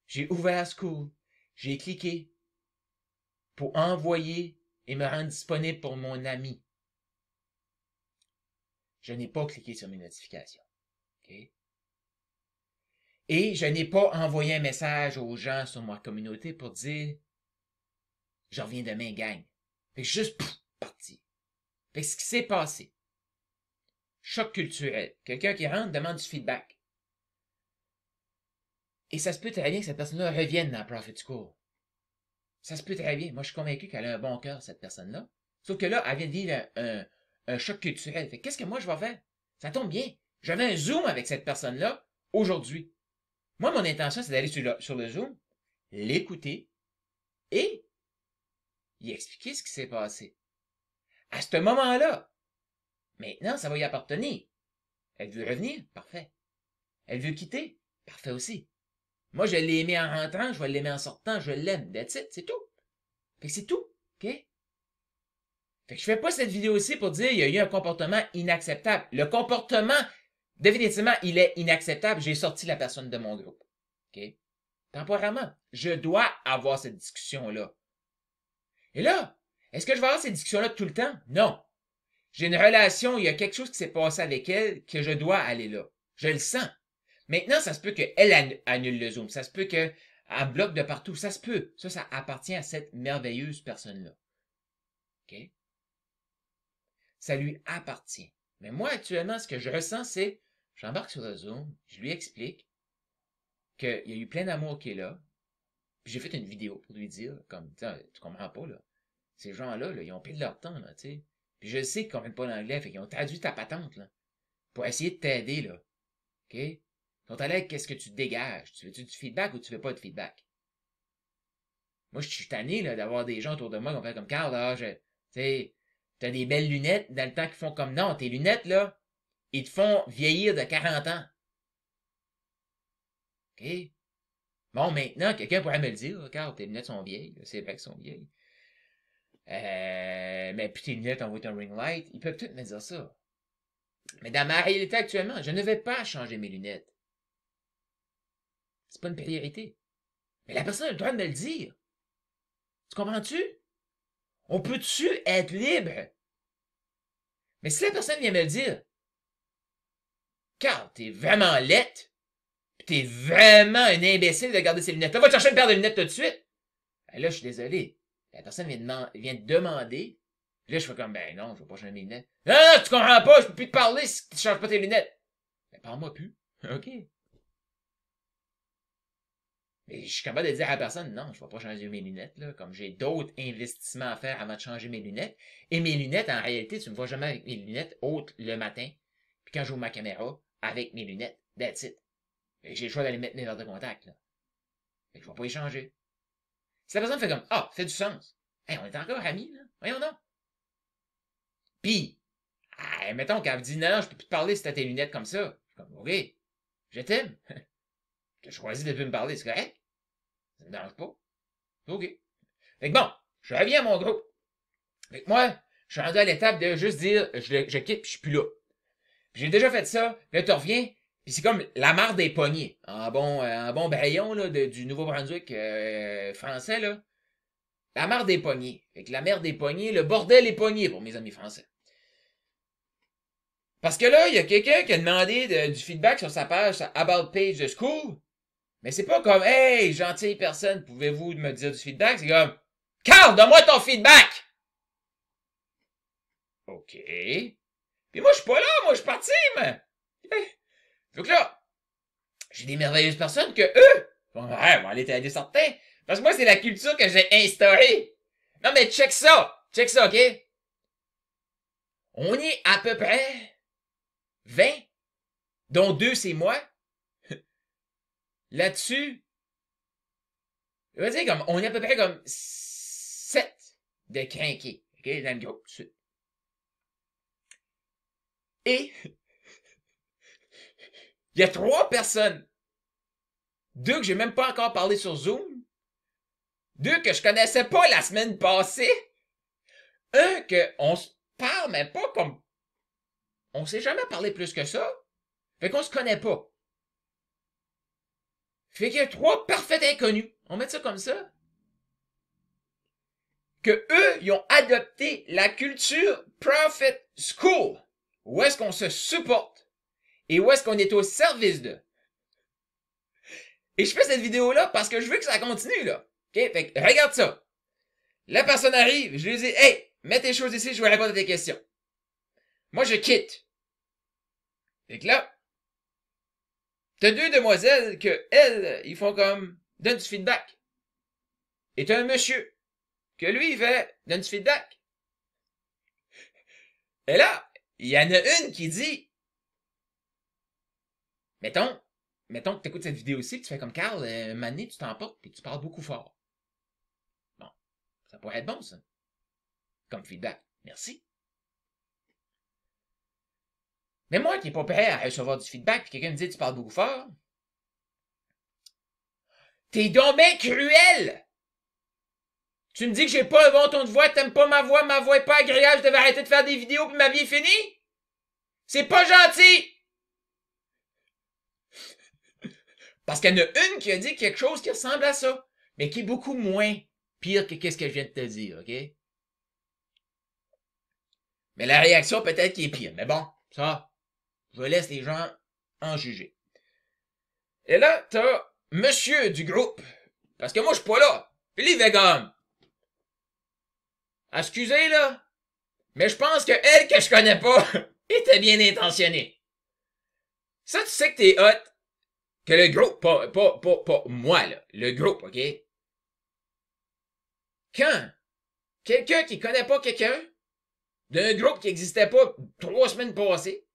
J'ai ouvert School. J'ai cliqué pour envoyer et me rendre disponible pour mon ami. Je n'ai pas cliqué sur mes notifications. OK? Et je n'ai pas envoyé un message aux gens sur ma communauté pour dire « Je reviens demain, gang ». Fait que je suis juste parti. Fait que ce qui s'est passé, choc culturel. Quelqu'un qui rentre demande du feedback. Et ça se peut très bien que cette personne-là revienne dans Prophet School. Ça se peut très bien. Moi, je suis convaincu qu'elle a un bon cœur, cette personne-là. Sauf que là, elle vient de vivre un choc culturel. Fait qu'est-ce que moi, je vais faire? Ça tombe bien. J'avais un Zoom avec cette personne-là aujourd'hui. Moi, mon intention, c'est d'aller sur le Zoom, l'écouter et y expliquer ce qui s'est passé. À ce moment-là, maintenant, ça va y appartenir. Elle veut revenir? Parfait. Elle veut quitter? Parfait aussi. Moi, je l'ai aimé en rentrant, je vais l'aimer en sortant, je l'aime. That's it, c'est tout. Fait que c'est tout, OK? Fait que je fais pas cette vidéo-ci pour dire il y a eu un comportement inacceptable. Le comportement, définitivement, il est inacceptable. J'ai sorti la personne de mon groupe. OK? Temporairement. Je dois avoir cette discussion-là. Et là, est-ce que je vais avoir cette discussion-là tout le temps? Non. J'ai une relation, il y a quelque chose qui s'est passé avec elle que je dois aller là. Je le sens. Maintenant, ça se peut qu'elle annule le Zoom. Ça se peut qu'elle me bloque de partout. Ça se peut. Ça appartient à cette merveilleuse personne-là. OK? Ça lui appartient. Mais moi, actuellement, ce que je ressens, c'est, j'embarque sur le Zoom, je lui explique qu'il y a eu plein d'amour qui est là. Puis j'ai fait une vidéo pour lui dire, comme, tu comprends pas, là. Ces gens-là, là, ils ont pris de leur temps, là, tu sais. Puis je sais qu'ils comprennent pas l'anglais, fait qu'ils ont traduit ta patente, là. Pour essayer de t'aider, là. OK? Ils sont allés avec qu'est-ce que tu dégages. Tu veux-tu du feedback ou tu veux pas de feedback? Moi, je suis tanné, là, d'avoir des gens autour de moi qui vont faire comme Carl, là, tu sais, t'as des belles lunettes dans le temps qui font comme non, tes lunettes, là, ils te font vieillir de 40 ans. OK? Bon, maintenant, quelqu'un pourrait me le dire, Carl, tes lunettes sont vieilles, c'est vrai qu'elles sont vieilles. Mais puis tes lunettes envoient un ring light, ils peuvent tous me dire ça. Mais dans ma réalité actuellement, je ne vais pas changer mes lunettes. C'est pas une priorité. Mais la personne a le droit de me le dire. Tu comprends-tu? On peut-tu être libre? Mais si la personne vient me le dire, Carl, t'es vraiment laite, pis t'es vraiment un imbécile de garder ses lunettes. Là, va te chercher une paire de lunettes tout de suite. Et là, je suis désolé. La personne vient de demander. Là, je fais comme, ben non, je vais pas changer mes lunettes. Non, non, tu comprends pas, je peux plus te parler si tu changes pas tes lunettes. Ben, parle-moi plus. OK. Mais je suis capable de dire à la personne, non, je vais pas changer mes lunettes, là, comme j'ai d'autres investissements à faire avant de changer mes lunettes. Et mes lunettes, en réalité, tu me vois jamais avec mes lunettes hautes le matin, puis quand j'ouvre ma caméra, avec mes lunettes. That's it. J'ai le choix d'aller mettre mes verres de contact, là. Fait que je vais pas y changer. Si la personne fait comme, ah, fait du sens. Hey, on est encore amis, là. Voyons donc. Pis, mettons qu'elle me dit, non, non, je peux plus te parler si t'as tes lunettes comme ça. Je suis comme, OK, je t'aime. Tu as choisi de plus me parler, c'est correct. Ça me dérange pas. OK. Fait que bon, je reviens à mon groupe. Fait que moi, je suis rendu à l'étape de juste dire, je quitte puis je suis plus là. Puis j'ai déjà fait ça, là tu reviens, puis c'est comme la marre des poignets. En bon braillon, là, du Nouveau-Brunswick français, là. La marre des poignets. Fait que la merde des poignets, le bordel est poigné pour mes amis français. Parce que là, il y a quelqu'un qui a demandé du feedback sur sa page, sa About Page de School. Mais c'est pas comme, hey, gentille personne, pouvez-vous me dire du feedback? C'est comme, Carl, donne-moi ton feedback! OK. Puis moi, je suis pas là, moi, je suis parti, mais. Donc là, j'ai des merveilleuses personnes que eux, vont aller t'aider certains. Parce que moi, c'est la culture que j'ai instaurée. Non, mais check ça, OK? On est à peu près 20, dont 2, c'est moi. Là-dessus, je veux dire, comme, on est à peu près comme 7 de crinqués, OK, dans le groupe, tout de suite. Et, il y a 3 personnes. 2 que j'ai même pas encore parlé sur Zoom. 2 que je connaissais pas la semaine passée. Un que on se parle, mais pas comme... On s'est jamais parlé plus que ça. Fait qu'on se connaît pas. Fait qu'il y a 3 parfaits inconnus. On met ça comme ça. Que eux, ils ont adopté la culture Prophet School. Où est-ce qu'on se supporte? Et où est-ce qu'on est au service de? Et je fais cette vidéo-là parce que je veux que ça continue, là. OK? Fait que, regarde ça. La personne arrive, je lui dis, hey, mets tes choses ici, je vais répondre à tes questions. Moi, je quitte. Fait que là, t'as 2 demoiselles que, elles, ils font comme, donne du feedback. Et t'as un monsieur, que lui, il fait, donne du feedback. Et là, il y en a une qui dit, mettons que t'écoutes cette vidéo aussi, tu fais comme Carl, Mané, tu t'emportes, puis tu parles beaucoup fort. Bon, ça pourrait être bon, ça. Comme feedback. Merci. Mais moi qui n'ai pas prêt à recevoir du feedback, puis quelqu'un me dit tu parles beaucoup fort, t'es donc bien cruel! Tu me dis que j'ai pas un bon ton de voix, t'aimes pas ma voix est pas agréable, je devais arrêter de faire des vidéos puis ma vie est finie? C'est pas gentil! Parce qu'il y en a une qui a dit quelque chose qui ressemble à ça, mais qui est beaucoup moins pire que qu'est-ce que je viens de te dire, OK? Mais la réaction peut-être qui est pire. Mais bon, ça, je laisse les gens en juger. Et là, t'as monsieur du groupe. Parce que moi, je suis pas là. Puis les vegans. Excusez, là. Mais je pense que elle que je connais pas était bien intentionnée. Ça, tu sais que t'es hot. Que le groupe, pas moi, là. Le groupe, OK? Quand quelqu'un qui connaît pas quelqu'un, d'un groupe qui existait pas 3 semaines passées,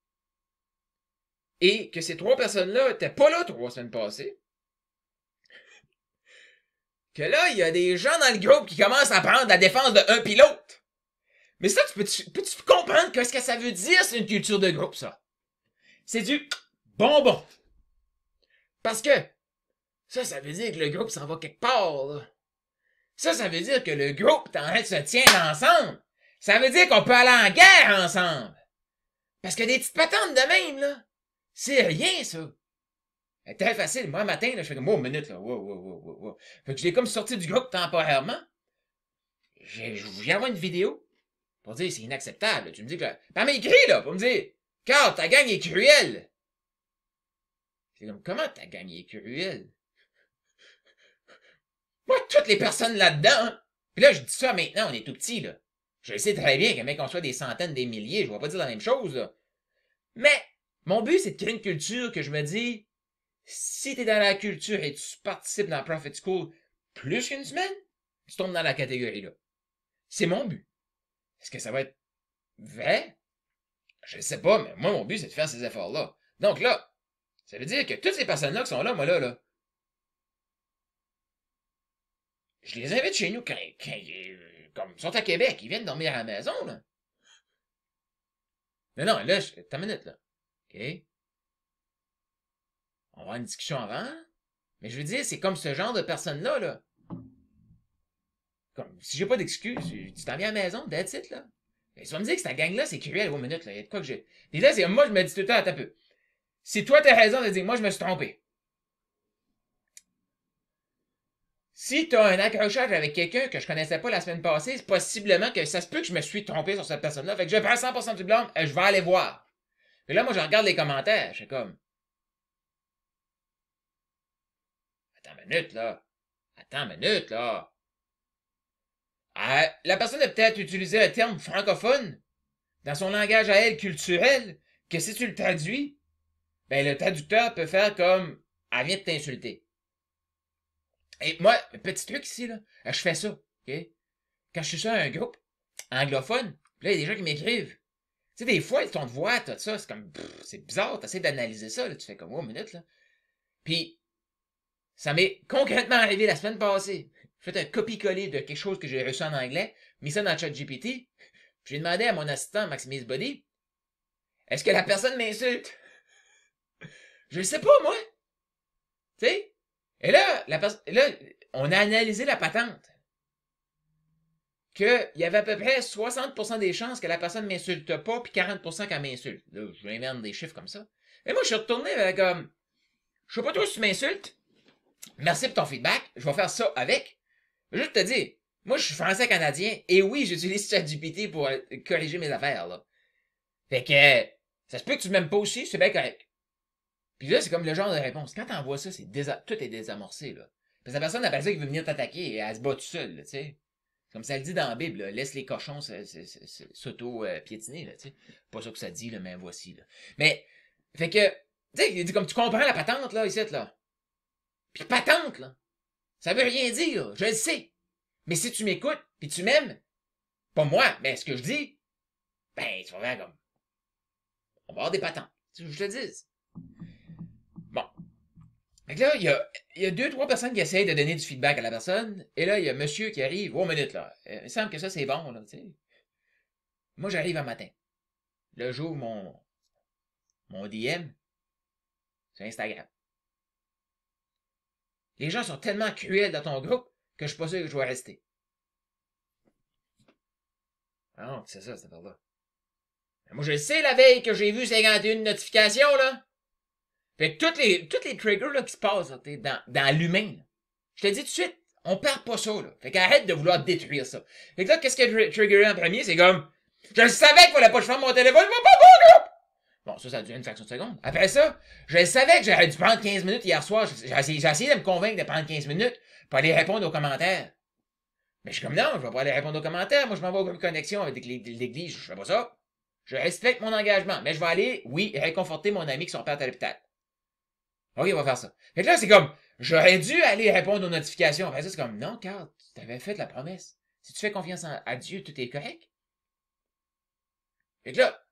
et que ces 3 personnes-là étaient pas là 3 semaines passées, que là, il y a des gens dans le groupe qui commencent à prendre la défense de un pilote. Mais ça, peux-tu comprendre qu'est-ce que ça veut dire, c'est une culture de groupe, ça? C'est du bonbon. Parce que ça veut dire que le groupe s'en va quelque part, là. Ça veut dire que le groupe est en train de se tenir ensemble. Ça veut dire qu'on peut aller en guerre ensemble. Parce que des petites patentes de même, là, c'est rien, ça. C'est très facile. Moi, matin, là, je fais comme, oh, minute, là, wow. Fait que je l'ai comme sorti du groupe temporairement. Je vous envoie une vidéo pour dire c'est inacceptable. Tu me dis que... Puis elle m'a écrit, là, pour me dire, Carl, ta gang est cruelle. C'est comme, comment ta gang est cruelle? Moi, toutes les personnes là-dedans, hein? Puis là, je dis ça maintenant, on est tout petit, là. Je sais très bien que mec, qu'on soit des centaines, des milliers, je vais pas dire la même chose, là. Mais, mon but, c'est de créer une culture que je me dis, si t'es dans la culture et tu participes dans Prophet School plus qu'une semaine, tu tombes dans la catégorie, là. C'est mon but. Est-ce que ça va être vrai? Je sais pas, mais moi, mon but, c'est de faire ces efforts-là. Donc là, ça veut dire que toutes ces personnes-là qui sont là, moi, là, je les invite chez nous comme ils sont à Québec, ils viennent dormir à la maison, là. Non, là, t'as une minute, là. OK? On va avoir une discussion avant. Mais je veux dire, c'est comme ce genre de personnes-là, là. Comme, si j'ai pas d'excuse, tu t'en viens à la maison, that's it, là. Et tu vas me dire que cette gang-là, c'est cruel, aux minutes, là. Il y a de quoi que j'ai. Et là, c'est, moi, je me dis tout le temps, attends un peu. Si toi, t'as raison de dire, moi, je me suis trompé. Si t'as un accrochage avec quelqu'un que je connaissais pas la semaine passée, c'est possiblement que ça se peut que je me suis trompé sur cette personne-là. Fait que je prends 100% du blâme et je vais aller voir. Et là, moi, je regarde les commentaires. Je suis comme, attends une minute, là. Attends une minute, là. La personne a peut-être utilisé un terme francophone dans son langage à elle culturel, que si tu le traduis, ben le traducteur peut faire comme elle vient de t'insulter. Et moi, petit truc ici, là, je fais ça, OK? Quand je suis sur un groupe anglophone, là, il y a des gens qui m'écrivent. Tu sais, des fois, le ton de voix, tout ça, c'est comme, c'est bizarre, t'essaies d'analyser ça, là, tu fais comme, oh, minute, là. Puis, ça m'est concrètement arrivé la semaine passée. J'ai fait un copie-coller de quelque chose que j'ai reçu en anglais, mis ça dans ChatGPT. J'ai demandé à mon assistant, Maximise Body, est-ce que la personne m'insulte? Je le sais pas, moi. Tu sais? Et là, on a analysé la patente. Qu'il y avait à peu près 60% des chances que la personne m'insulte pas, puis 40% qu'elle m'insulte. Là, je vais inventer des chiffres comme ça. Et moi, je suis retourné avec comme, je sais pas toi si tu m'insultes. Merci pour ton feedback. Je vais faire ça avec. Je vais juste te dire, moi, je suis français-canadien, et oui, j'utilise ChatGPT pour corriger mes affaires, là. Fait que, ça se peut que tu m'aimes pas aussi, c'est bien correct. Puis là, c'est comme le genre de réponse. Quand t'envoies ça, tout est désamorcé, là. Parce que la personne, après ça, qui veut venir t'attaquer, elle se bat toute seule, tu sais. Comme ça le dit dans la Bible, là, laisse les cochons s'auto-piétiner, là, tu sais. Pas ça que ça dit, là, mais voici, là. Mais, fait que, tu sais, il dit comme tu comprends la patente, là, ici, là. Puis patente, là. Ça veut rien dire, je le sais. Mais si tu m'écoutes, puis tu m'aimes, pas moi, mais ce que je dis, ben, tu vas voir comme, on va avoir des patentes. Tu veux que je te dise? Bon. Fait que là, il y a 2-3 personnes qui essayent de donner du feedback à la personne, et là, il y a monsieur qui arrive, oh, minute, là. Il me semble que ça, c'est bon, là, tu sais. Moi, j'arrive un matin. Là, j'ouvre mon DM sur Instagram. Les gens sont tellement cruels dans ton groupe que je suis pas sûr que je vais rester. Ah non, c'est ça, cette affaire-là. Moi, je le sais, la veille que j'ai vu 51 notifications, là. Fait que tous les triggers là, qui se passent là, dans l'humain, là, je te dis tout de suite, on perd pas ça. Là. Fait qu'arrête de vouloir détruire ça. Fait que là, qu'est-ce qui a triggeré en premier? C'est comme, je savais qu'il fallait pas que je ferme mon téléphone, je vais pas bon, gars! Bon, ça a duré une fraction de seconde. Après ça, je savais que j'aurais dû prendre 15 minutes hier soir. J'ai essayé de me convaincre de prendre 15 minutes pour aller répondre aux commentaires. Mais je suis comme, non, je vais pas aller répondre aux commentaires. Moi, je m'en vais aux connexion avec l'église. Je fais pas ça. Je respecte mon engagement. Mais je vais aller, oui, réconforter mon ami qui son père est à l'hôpital. OK, on va faire ça. Fait que là, c'est comme, j'aurais dû aller répondre aux notifications. Après ça, c'est comme, non, Carl, tu t'avais fait la promesse. Si tu fais confiance à Dieu, tout est correct. Fait que là,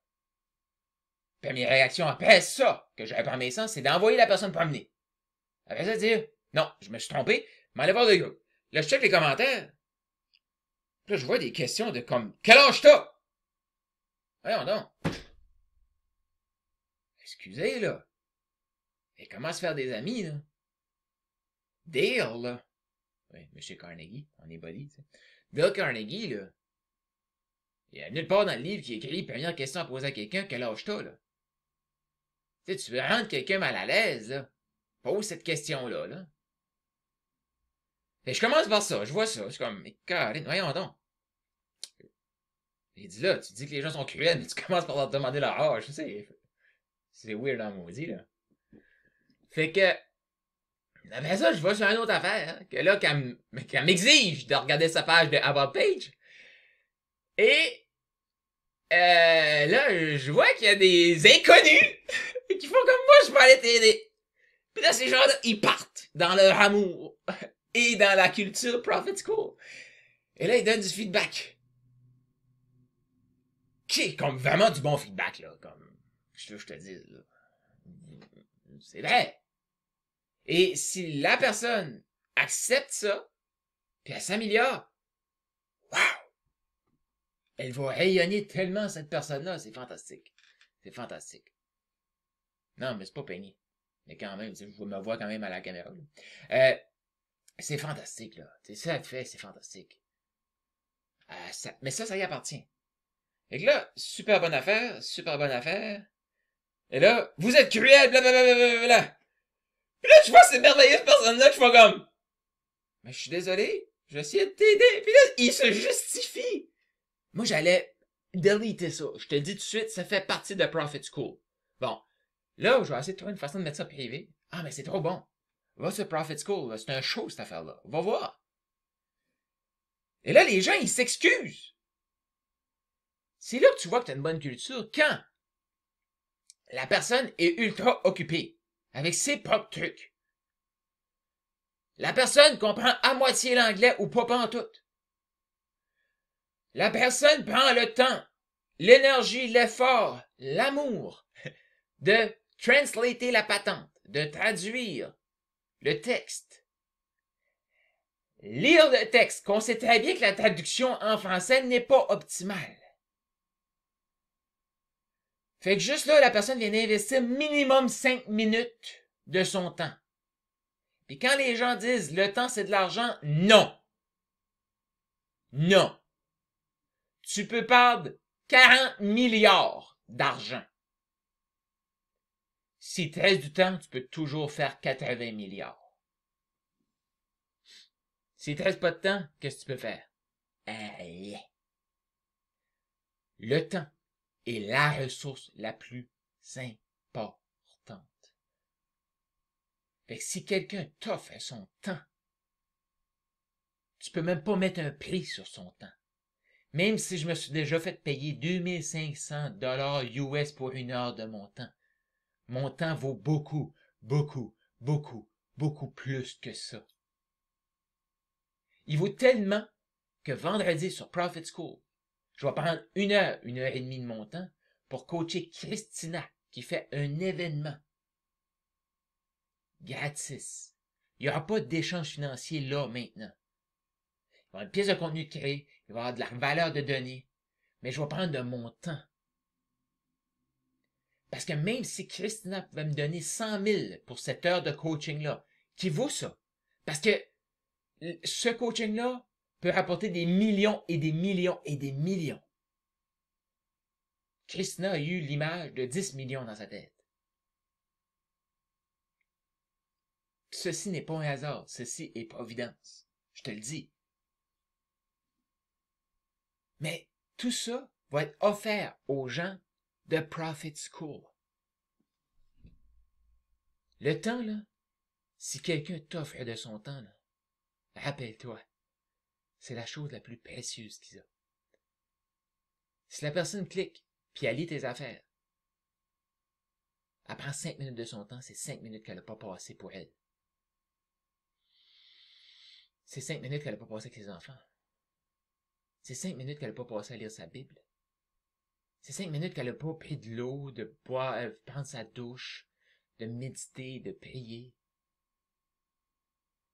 première réaction après ça, que j'avais pas mes sens, c'est d'envoyer la personne promener. Après ça, dire, non, je me suis trompé, m'aller voir des gars. Là, je check les commentaires. Là, je vois des questions de comme, quel âge t'as? Voyons donc. Excusez, là. Et comment se faire des amis, là? Dale, là. Oui, M. Carnegie, on est buddy, tu sais. Dale Carnegie, là. Il y a nulle part dans le livre qui écrit première question à poser à quelqu'un, quel âge t'as, là? Tu sais, tu veux rendre quelqu'un mal à l'aise, là. Pose cette question-là, là. Et je commence par ça, je vois ça, je suis comme, mais Caroline, voyons donc. Il dit là, tu dis que les gens sont cruels, mais tu commences par leur demander leur âge, tu sais. C'est weird en maudit, là. Fait que, après ça, je vois sur une autre affaire, hein, que là, qu'elle m'exige de regarder sa page de About Page. Et, là, je vois qu'il y a des inconnus qui font comme moi, je peux aller t'aider. Puis là, ces gens-là, ils partent dans leur amour et dans la culture Prophet School. Et là, ils donnent du feedback. Qui est comme vraiment du bon feedback, là, comme, je te dis, là. C'est vrai. Et si la personne accepte ça, puis elle s'améliore, wow! Elle va rayonner tellement, cette personne-là, c'est fantastique. C'est fantastique. Non, mais c'est pas peigné. Mais quand même, je me vois quand même à la caméra. C'est fantastique, là. C'est ça que fait, c'est fantastique. Mais ça y appartient. Fait que là, super bonne affaire, super bonne affaire. Et là, vous êtes cruel, blablabla. Puis là, je vois ces merveilleuses personnes-là, je fais comme, mais je suis désolé, je vais essayer de t'aider. Puis là, il se justifie. Moi, j'allais deleter ça. Je te le dis tout de suite, ça fait partie de Prophet School. Bon. Là, je vais essayer de trouver une façon de mettre ça privé. Ah, mais c'est trop bon. Va sur Prophet School, c'est un show, cette affaire-là. Va voir. Et là, les gens, ils s'excusent. C'est là que tu vois que tu as une bonne culture. Quand la personne est ultra occupée avec ses propres trucs. La personne comprend à moitié l'anglais ou pas pantoute. La personne prend le temps, l'énergie, l'effort, l'amour de translater la patente, de traduire le texte. Lire le texte, qu'on sait très bien que la traduction en français n'est pas optimale. Fait que juste là, la personne vient d'investir minimum 5 minutes de son temps. Puis quand les gens disent le temps c'est de l'argent, non. Non. Tu peux perdre 40 milliards d'argent. Si tu restes du temps, tu peux toujours faire 80 milliards. Si tu restes pas de temps, qu'est-ce que tu peux faire? Rien. Le temps est la ressource la plus importante. Fait que si quelqu'un t'offre son temps, tu peux même pas mettre un prix sur son temps. Même si je me suis déjà fait payer 2500 $ US pour 1 heure de mon temps vaut beaucoup, beaucoup, beaucoup, beaucoup plus que ça. Il vaut tellement que vendredi sur Prophet School, je vais prendre 1 heure, 1 heure et demie de mon temps pour coacher Christina qui fait un événement gratis. Il n'y aura pas d'échange financier là maintenant. Il va y avoir une pièce de contenu de créer, il va y avoir de la valeur de données, mais je vais prendre de mon temps. Parce que même si Christina pouvait me donner 100 000 pour cette heure de coaching-là, qui vaut ça, parce que ce coaching-là peut rapporter des millions et des millions et des millions. Christina a eu l'image de 10 millions dans sa tête. ceci n'est pas un hasard, ceci est providence. Je te le dis. Mais tout ça va être offert aux gens de Prophet School. Le temps, là, si quelqu'un t'offre de son temps, là, rappelle-toi, c'est la chose la plus précieuse qu'ils ont. Si la personne clique, puis elle lit tes affaires, elle prend 5 minutes de son temps, c'est 5 minutes qu'elle n'a pas passé pour elle. C'est 5 minutes qu'elle n'a pas passé avec ses enfants. C'est 5 minutes qu'elle n'a pas passé à lire sa Bible. C'est 5 minutes qu'elle n'a pas pris de l'eau, de boire, prendre sa douche, de méditer, de prier.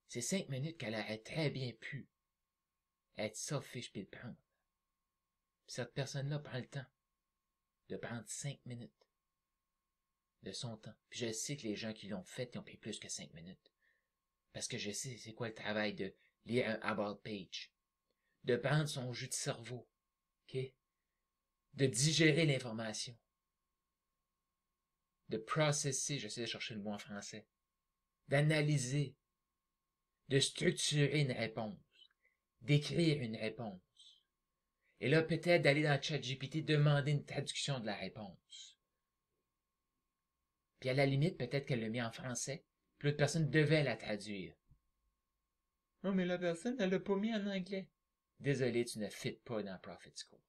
C'est 5 minutes qu'elle aurait très bien pu être selfish puis le prendre. Puis cette personne-là prend le temps de prendre 5 minutes de son temps. Puis je sais que les gens qui l'ont fait, ils ont pris plus que 5 minutes. Parce que je sais c'est quoi le travail de lire un about page, de prendre son jus de cerveau, ok, de digérer l'information, de processer, j'essaie de chercher le mot en français, d'analyser, de structurer une réponse, d'écrire une réponse. Et là, peut-être d'aller dans ChatGPT demander une traduction de la réponse. Puis à la limite, peut-être qu'elle l'a mis en français, puis l'autre personne devait la traduire. Non, mais la personne, elle l'a pas mis en anglais. Désolé, tu ne fites pas dans Prophet School.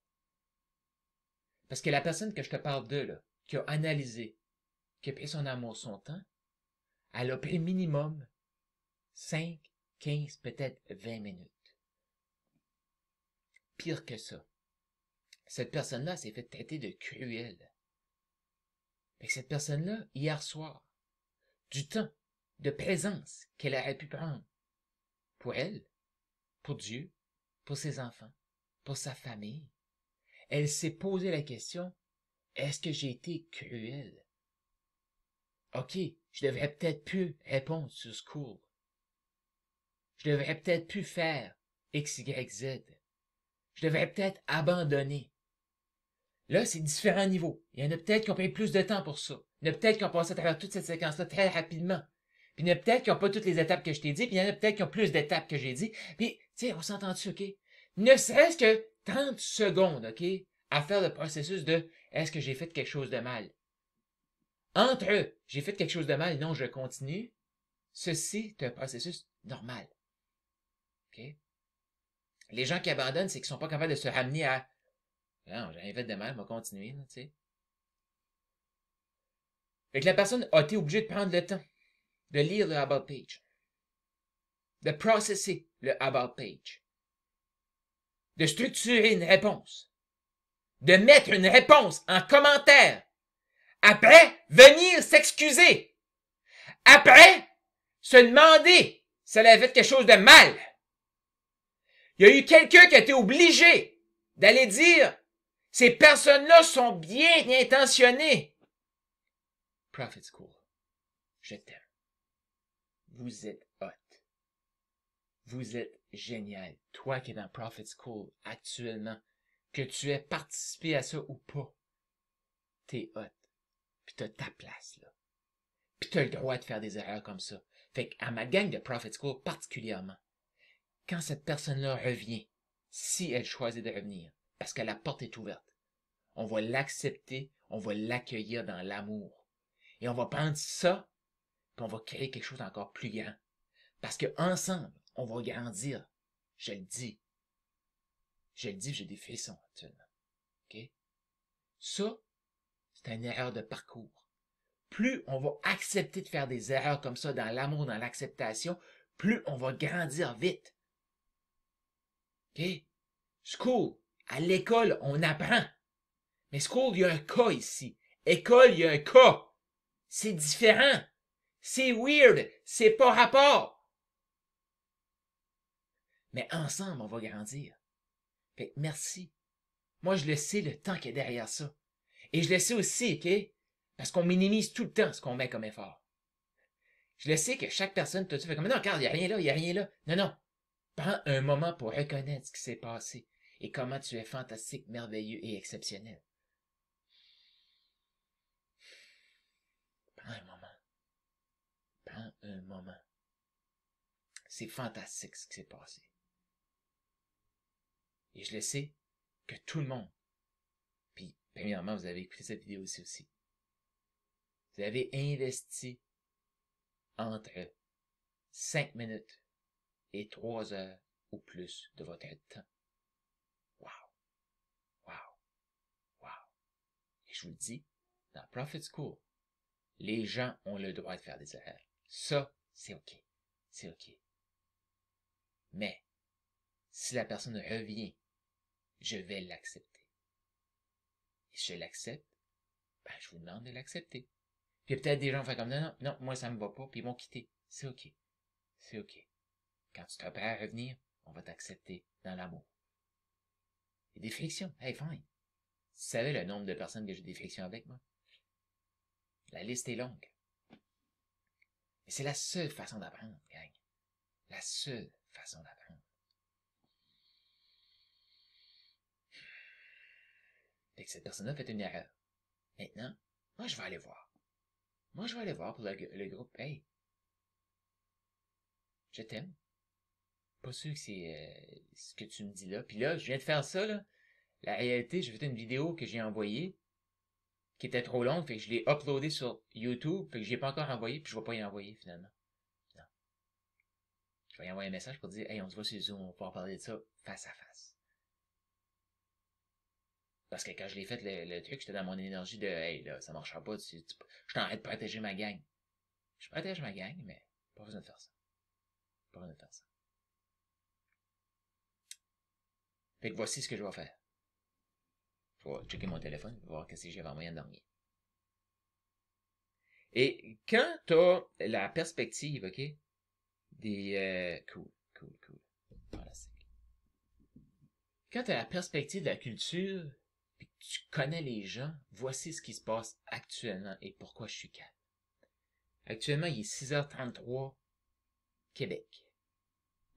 Parce que la personne que je te parle de, là, qui a analysé, qui a pris son amour, son temps, elle a pris minimum 5, 15, peut-être 20 minutes. Pire que ça. Cette personne-là s'est fait traiter de cruelle. Mais cette personne-là, hier soir, du temps, de présence qu'elle aurait pu prendre pour elle, pour Dieu, pour ses enfants, pour sa famille, elle s'est posé la question, est-ce que j'ai été cruel? Ok, je devrais peut-être plus répondre sur School. Je devrais peut-être plus faire X, Y, Z. Je devrais peut-être abandonner. Là, c'est différents niveaux. Il y en a peut-être qui ont pris plus de temps pour ça. Il y en a peut-être qui ont passé à travers toute cette séquence-là très rapidement. Puis il y en a peut-être qui n'ont pas toutes les étapes que je t'ai dit, puis il y en a peut-être qui ont plus d'étapes que j'ai dit. Puis, tu sais, on s'entend dessus, OK? Ne serait-ce que 30 secondes, OK, à faire le processus de est-ce que j'ai fait quelque chose de mal? Entre eux, j'ai fait quelque chose de mal, non, je continue. Ceci est un processus normal. OK? Les gens qui abandonnent, c'est qu'ils sont pas capables de se ramener à non, j'ai rien fait de mal, on va continuer, tu sais. Fait que la personne a été obligée de prendre le temps de lire le About Page, de processer le About Page, de structurer une réponse, de mettre une réponse en commentaire, après venir s'excuser, après se demander si elle avait fait quelque chose de mal. Il y a eu quelqu'un qui a été obligé d'aller dire ces personnes-là sont bien intentionnées. Prophet School, je t'aime. Vous êtes hot. Vous êtes génial. Toi qui es dans Prophet School actuellement, que tu aies participé à ça ou pas, t'es hot. Puis t'as ta place, là. Puis t'as le droit de faire des erreurs comme ça. Fait qu'à ma gang de Prophet School particulièrement, quand cette personne-là revient, si elle choisit de revenir, parce que la porte est ouverte, on va l'accepter, on va l'accueillir dans l'amour. Et on va prendre ça, puis on va créer quelque chose d'encore plus grand. Parce que ensemble, on va grandir. Je le dis. Je le dis, j'ai des frissons actuellement. OK? Ça, c'est une erreur de parcours. Plus on va accepter de faire des erreurs comme ça dans l'amour, dans l'acceptation, plus on va grandir vite. OK? School, à l'école, on apprend. Mais school, il y a un cas ici. École, il y a un cas. C'est différent. C'est weird. C'est pas rapport. Mais ensemble, on va grandir. Fait que merci. Moi, je le sais, le temps qu'il y a derrière ça. Et je le sais aussi, OK? Parce qu'on minimise tout le temps ce qu'on met comme effort. Je le sais que chaque personne, tout de suite, fait comme, non, regarde, il n'y a rien là, il n'y a rien là. Non, non. Prends un moment pour reconnaître ce qui s'est passé et comment tu es fantastique, merveilleux et exceptionnel. Prends un moment. Prends un moment. c'est fantastique ce qui s'est passé. Et je le sais que tout le monde, puis premièrement, vous avez écouté cette vidéo aussi. Vous avez investi entre 5 minutes et 3 heures ou plus de votre temps. Wow! Wow! Wow! Et je vous le dis, dans Profit School, les gens ont le droit de faire des erreurs. Ça, c'est OK. C'est OK. Mais, si la personne revient, je vais l'accepter. Et si je l'accepte, ben, je vous demande de l'accepter. Puis peut-être des gens vont faire comme, non, moi ça me va pas, puis ils vont quitter. C'est OK. C'est OK. Quand tu seras prêt à revenir, on va t'accepter dans l'amour. Et des frictions, hey, fine. Tu savais le nombre de personnes que j'ai des frictions avec, moi? La liste est longue. Mais c'est la seule façon d'apprendre, gang. La seule façon d'apprendre. Fait que cette personne-là fait une erreur. Maintenant, moi je vais aller voir. Moi je vais aller voir pour le groupe. Hey, je t'aime. Pas sûr que c'est ce que tu me dis là. Puis là, je viens de faire ça, là. La réalité, j'ai fait une vidéo que j'ai envoyée, qui était trop longue, fait que je l'ai uploadée sur YouTube, fait que je l'ai pas encore envoyé, puis je vais pas y envoyer finalement. Non. Je vais y envoyer un message pour dire, hey, on se voit sur Zoom, on va pouvoir parler de ça face à face. Parce que quand je l'ai fait, le truc, j'étais dans mon énergie de, hey, là, ça marchera pas, je suis en train de protéger ma gang. Je protège ma gang, mais pas besoin de faire ça. Pas besoin de faire ça. Fait que voici ce que je vais faire. Je vais checker mon téléphone, voir qu'est-ce que j'avais en moyen de dormir. Et quand t'as la perspective, ok, des... cool. Fantastique. Quand t'as la perspective de la culture, puis que tu connais les gens, voici ce qui se passe actuellement et pourquoi je suis calme. Actuellement, il est 6h33, Québec.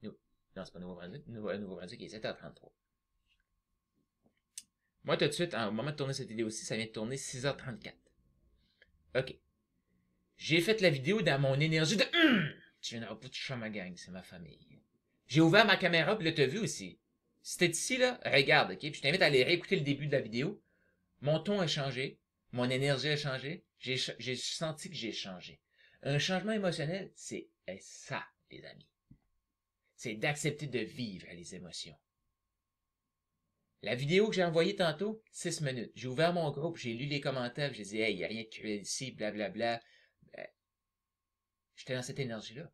Non, c'est pas Nouveau-Brunswick. Nouveau-Brunswick, il est 7h33. Moi, tout de suite, au moment de tourner cette vidéo-ci, ça vient de tourner 6h34. OK. J'ai fait la vidéo dans mon énergie de tu viendras pas toucher à ma gang, c'est ma famille. J'ai ouvert ma caméra, puis là, t'as vu aussi. Si t'es ici, là, regarde, OK? Puis je t'invite à aller réécouter le début de la vidéo. Mon ton a changé. Mon énergie a changé. J'ai senti que j'ai changé. Un changement émotionnel, c'est ça, les amis. C'est d'accepter de vivre les émotions. La vidéo que j'ai envoyée tantôt, 6 minutes. J'ai ouvert mon groupe, j'ai lu les commentaires, j'ai dit, hey, il n'y a rien de cruel ici, blablabla. J'étais dans cette énergie-là.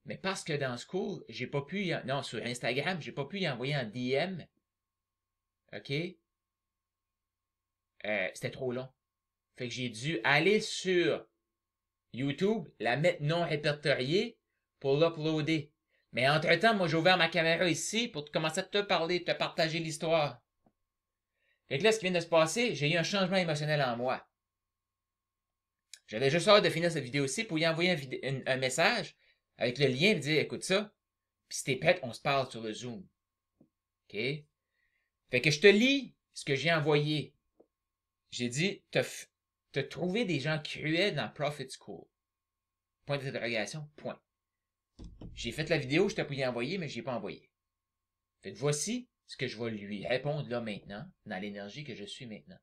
Mais parce que dans School, j'ai pas pu non, sur Instagram, j'ai pas pu y envoyer un DM. OK? C'était trop long. Fait que j'ai dû aller sur YouTube, la mettre non répertoriée pour l'uploader. Mais entre-temps, moi, j'ai ouvert ma caméra ici pour commencer à te parler, te partager l'histoire. Fait que là, ce qui vient de se passer, j'ai eu un changement émotionnel en moi. J'avais juste hâte de finir cette vidéo-ci pour y envoyer un message avec le lien et dire, écoute ça, puis si t'es prête, on se parle sur le Zoom. OK? Fait que je te lis ce que j'ai envoyé. J'ai dit, t'as trouvé des gens cruels dans Profit School. Point d'interrogation, point. J'ai fait la vidéo, je t'ai pu y envoyer, mais je l'ai pas envoyé. Fait que voici ce que je vais lui répondre là maintenant, dans l'énergie que je suis maintenant.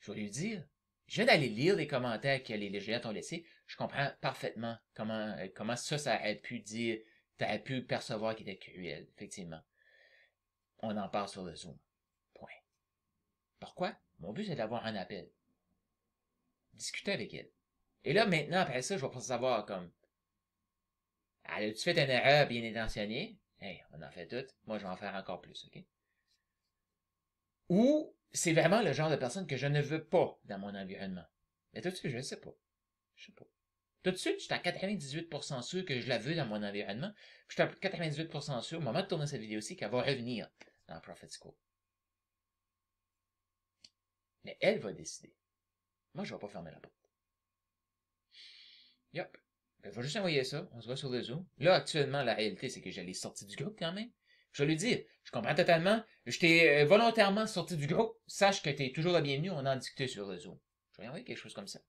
Je vais lui dire, je viens d'aller lire les commentaires que les légendaires t'ont laissés, je comprends parfaitement comment ça aurait pu dire, t'aurais pu percevoir qu'il était cruel, effectivement. On en parle sur le Zoom. Point. Pourquoi? Mon but, c'est d'avoir un appel. Discuter avec elle. Et là, maintenant, après ça, je vais pas savoir comme, as-tu fait une erreur bien intentionnée? Hey, on en fait toutes. Moi, je vais en faire encore plus, OK? Ou c'est vraiment le genre de personne que je ne veux pas dans mon environnement. Mais tout de suite, je ne sais pas. Je sais pas. Tout de suite, je suis à 98% sûr que je la veux dans mon environnement. Puis je suis à 98% sûr, au moment de tourner cette vidéo-ci, qu'elle va revenir dans Profit School. Mais elle va décider. Moi, je ne vais pas fermer la porte. Yep. Elle va juste envoyer ça, on se voit sur le Zoom. Là, actuellement, la réalité, c'est que je l'ai sorti du groupe quand même. Je vais lui dire, je comprends totalement, je t'ai volontairement sorti du groupe, sache que tu es toujours la bienvenue, on en discutait sur le Zoom. Je vais lui envoyer quelque chose comme ça.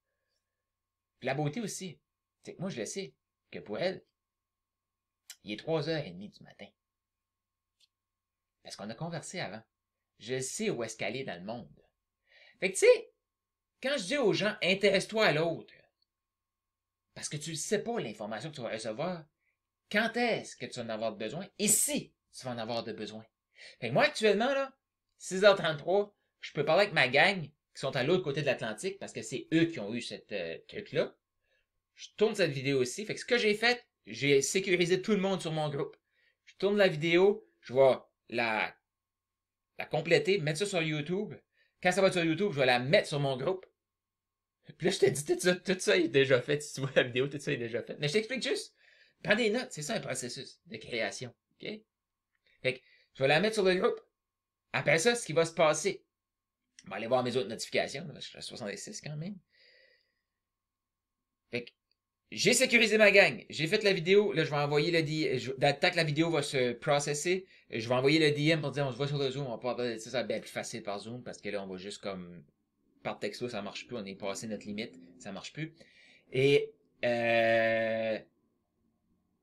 Puis la beauté aussi, c'est que moi, je le sais. que pour elle, il est 3h30 du matin. Parce qu'on a conversé avant. Je sais où est-ce qu'elle est dans le monde. Fait que tu sais, quand je dis aux gens, intéresse-toi à l'autre, parce que tu ne sais pas l'information que tu vas recevoir, quand est-ce que tu vas en avoir besoin, et si tu vas en avoir de besoin. Fait que moi, actuellement, là, 6h33, je peux parler avec ma gang qui sont à l'autre côté de l'Atlantique, parce que c'est eux qui ont eu cette truc-là. Je tourne cette vidéo aussi. Fait que ce que j'ai fait, j'ai sécurisé tout le monde sur mon groupe. Je tourne la vidéo, je vais la compléter, mettre ça sur YouTube. Quand ça va être sur YouTube, je vais la mettre sur mon groupe. Puis là, je te dis, tout ça est déjà fait. Si tu vois la vidéo, tout ça est déjà fait. Mais je t'explique juste. Prends des notes, c'est ça un processus de création. OK? Fait que je vais la mettre sur le groupe. Après ça, ce qui va se passer. Je vais aller voir mes autres notifications. Là, je suis à 66 quand même. Fait que j'ai sécurisé ma gang. J'ai fait la vidéo. Là, je vais envoyer le DM. Tant que la vidéo va se processer, je vais envoyer le DM pour dire on se voit sur le Zoom. On va pouvoir ça va être bien plus facile par Zoom parce que là, on va juste comme par texto, ça marche plus. On est passé notre limite. Ça marche plus. Et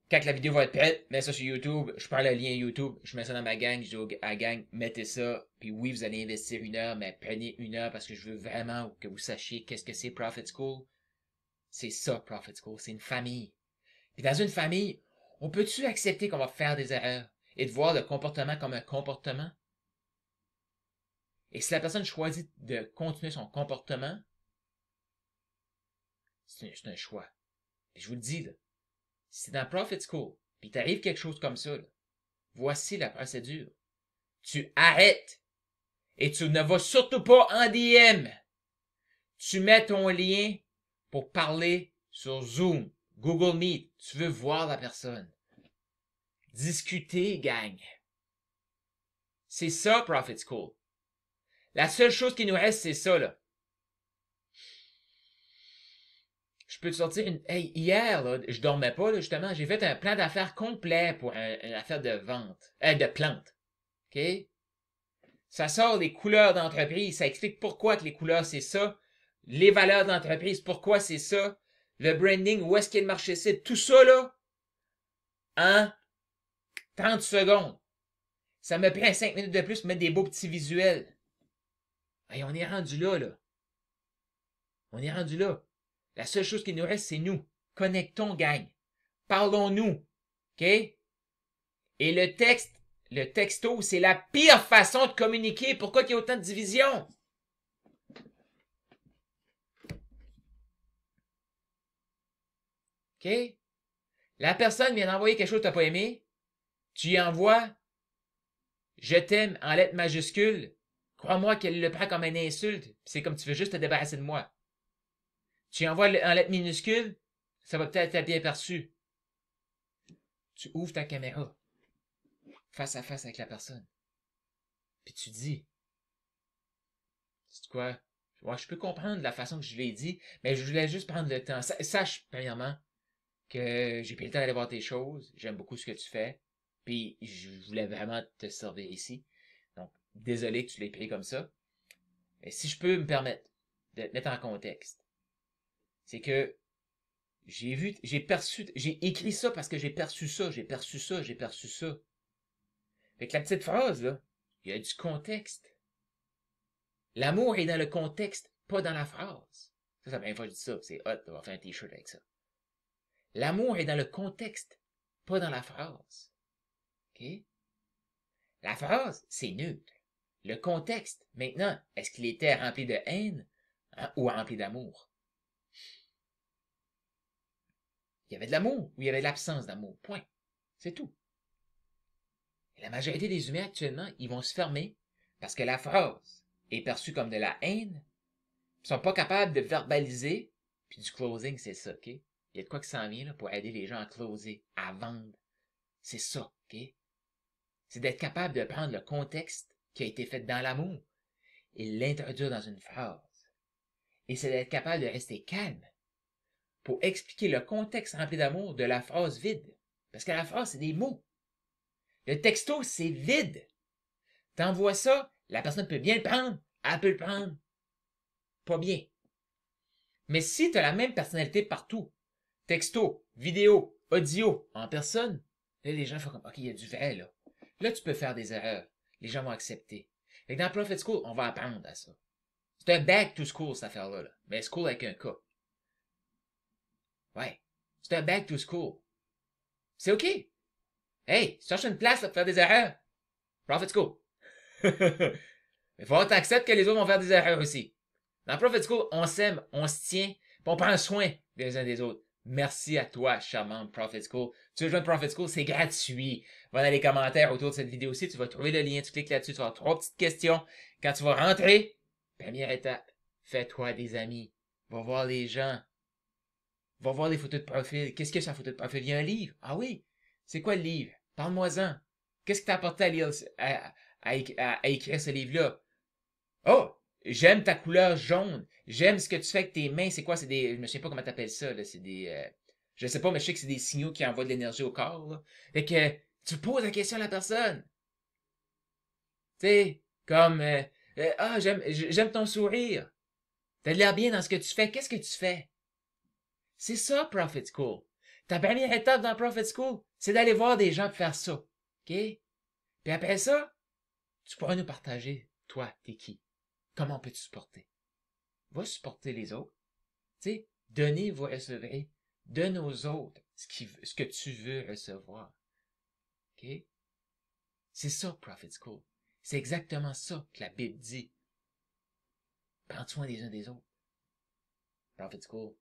quand la vidéo va être prête, mets ça sur YouTube, je prends le lien YouTube, je mets ça dans ma gang, je dis à la gang, mettez ça, puis oui, vous allez investir 1 heure, mais prenez 1 heure parce que je veux vraiment que vous sachiez qu'est-ce que c'est Profit School. C'est ça, Profit School, c'est une famille. Puis dans une famille, on peut-tu accepter qu'on va faire des erreurs et de voir le comportement comme un comportement? Et si la personne choisit de continuer son comportement, c'est un choix. Et je vous le dis, là, si c'est dans Profit School, puis t'arrive quelque chose comme ça, là, voici la procédure. Tu arrêtes et tu ne vas surtout pas en DM. Tu mets ton lien pour parler sur Zoom, Google Meet. Tu veux voir la personne. Discuter, gang. C'est ça, Profit School. La seule chose qui nous reste, c'est ça, là. Je peux te sortir une... Hey, hier, là, je dormais pas, là, justement. J'ai fait un plan d'affaires complet pour une affaire de vente. De plantes. OK? Ça sort les couleurs d'entreprise. Ça explique pourquoi que les couleurs, c'est ça. Les valeurs d'entreprise, pourquoi c'est ça. Le branding, où est-ce qu'il y a le marché cible. Tout ça, là, en 30 secondes. Ça me prend 5 minutes de plus pour mettre des beaux petits visuels. Hey, on est rendu là, là. On est rendu là. La seule chose qui nous reste, c'est nous. Connectons, gang. Parlons-nous. OK? Et le texto, c'est la pire façon de communiquer. Pourquoi il y a autant de divisions? OK? La personne vient d'envoyer quelque chose que tu n'as pas aimé. Tu y envoies « Je t'aime » en lettres majuscules. Crois-moi qu'elle le prend comme une insulte. C'est comme tu veux juste te débarrasser de moi. Tu y envoies en lettres minuscules, ça va peut-être être bien perçu. Tu ouvres ta caméra, face à face avec la personne. Puis tu dis, c'est quoi? Ouais, je peux comprendre la façon que je l'ai dit, mais je voulais juste prendre le temps. Sache, premièrement, que j'ai pris le temps d'aller voir tes choses. J'aime beaucoup ce que tu fais. Puis je voulais vraiment te servir ici. Donc, désolé que tu l'aies pris comme ça. Mais si je peux me permettre de te mettre en contexte, c'est que j'ai écrit ça parce que j'ai perçu ça, j'ai perçu ça, j'ai perçu ça. Fait que la petite phrase, là, il y a du contexte. L'amour est dans le contexte, pas dans la phrase. Ça, c'est la première fois que je dis ça. C'est hot, on va faire un t-shirt avec ça. L'amour est dans le contexte, pas dans la phrase. OK? La phrase, c'est neutre. Le contexte, maintenant, est-ce qu'il était rempli de haine ou rempli d'amour? Il y avait de l'amour ou il y avait de l'absence d'amour. Point. C'est tout. Et la majorité des humains actuellement, ils vont se fermer parce que la phrase est perçue comme de la haine. Ils sont pas capables de verbaliser. Puis du closing, c'est ça, OK? Il y a de quoi qui s'en vient là, pour aider les gens à closer, à vendre. C'est ça, OK? C'est d'être capable de prendre le contexte qui a été fait dans l'amour et l'introduire dans une phrase. Et c'est d'être capable de rester calme pour expliquer le contexte rempli d'amour de la phrase vide. Parce que la phrase, c'est des mots. Le texto, c'est vide. T'envoies ça, la personne peut bien le prendre, elle peut le prendre pas bien. Mais si tu as la même personnalité partout, texto, vidéo, audio, en personne, là, les gens font comme, OK, il y a du vrai, là. Là, tu peux faire des erreurs. Les gens vont accepter. Fait que dans Profit School, on va apprendre à ça. C'est un back to school, cette affaire-là, là. Mais school avec un K. Ouais. C'est un back to school. C'est OK. Hey, cherche une place là, pour faire des erreurs. Profit School. Mais faut que tu acceptes que les autres vont faire des erreurs aussi. Dans Profit School, on s'aime, on se tient, puis on prend soin des uns des autres. Merci à toi, charmante Profit School. Tu veux joindre Profit School, c'est gratuit. Va dans les commentaires autour de cette vidéo-ci, tu vas trouver le lien, tu cliques là-dessus, tu vas avoir 3 petites questions. Quand tu vas rentrer, première étape, fais-toi des amis. Va voir les gens. Va voir les photos de profil. Qu'est-ce que c'est une photo de profil? Il y a un livre. Ah oui? C'est quoi le livre? Parle-moi-en. Qu'est-ce que t'as apporté à lire, à écrire ce livre-là? Oh! J'aime ta couleur jaune. J'aime ce que tu fais avec tes mains. C'est quoi? C'est des. Je me sais pas comment t'appelles ça, là. C'est des. Je sais pas, mais je sais que c'est des signaux qui envoient de l'énergie au corps, là. Fait que tu poses la question à la personne. Tu sais, comme ah, j'aime ton sourire. T'as l'air bien dans ce que tu fais. Qu'est-ce que tu fais? C'est ça, Profit School. Ta première étape dans Profit School, c'est d'aller voir des gens pour faire ça. OK? Puis après ça, tu pourras nous partager, toi, t'es qui? Comment peux-tu supporter? Va supporter les autres. Tu sais, donnez, vous recevrez. Donne aux autres ce que tu veux recevoir. OK? C'est ça, Profit School. C'est exactement ça que la Bible dit. Prends soin des uns des autres. Profit School.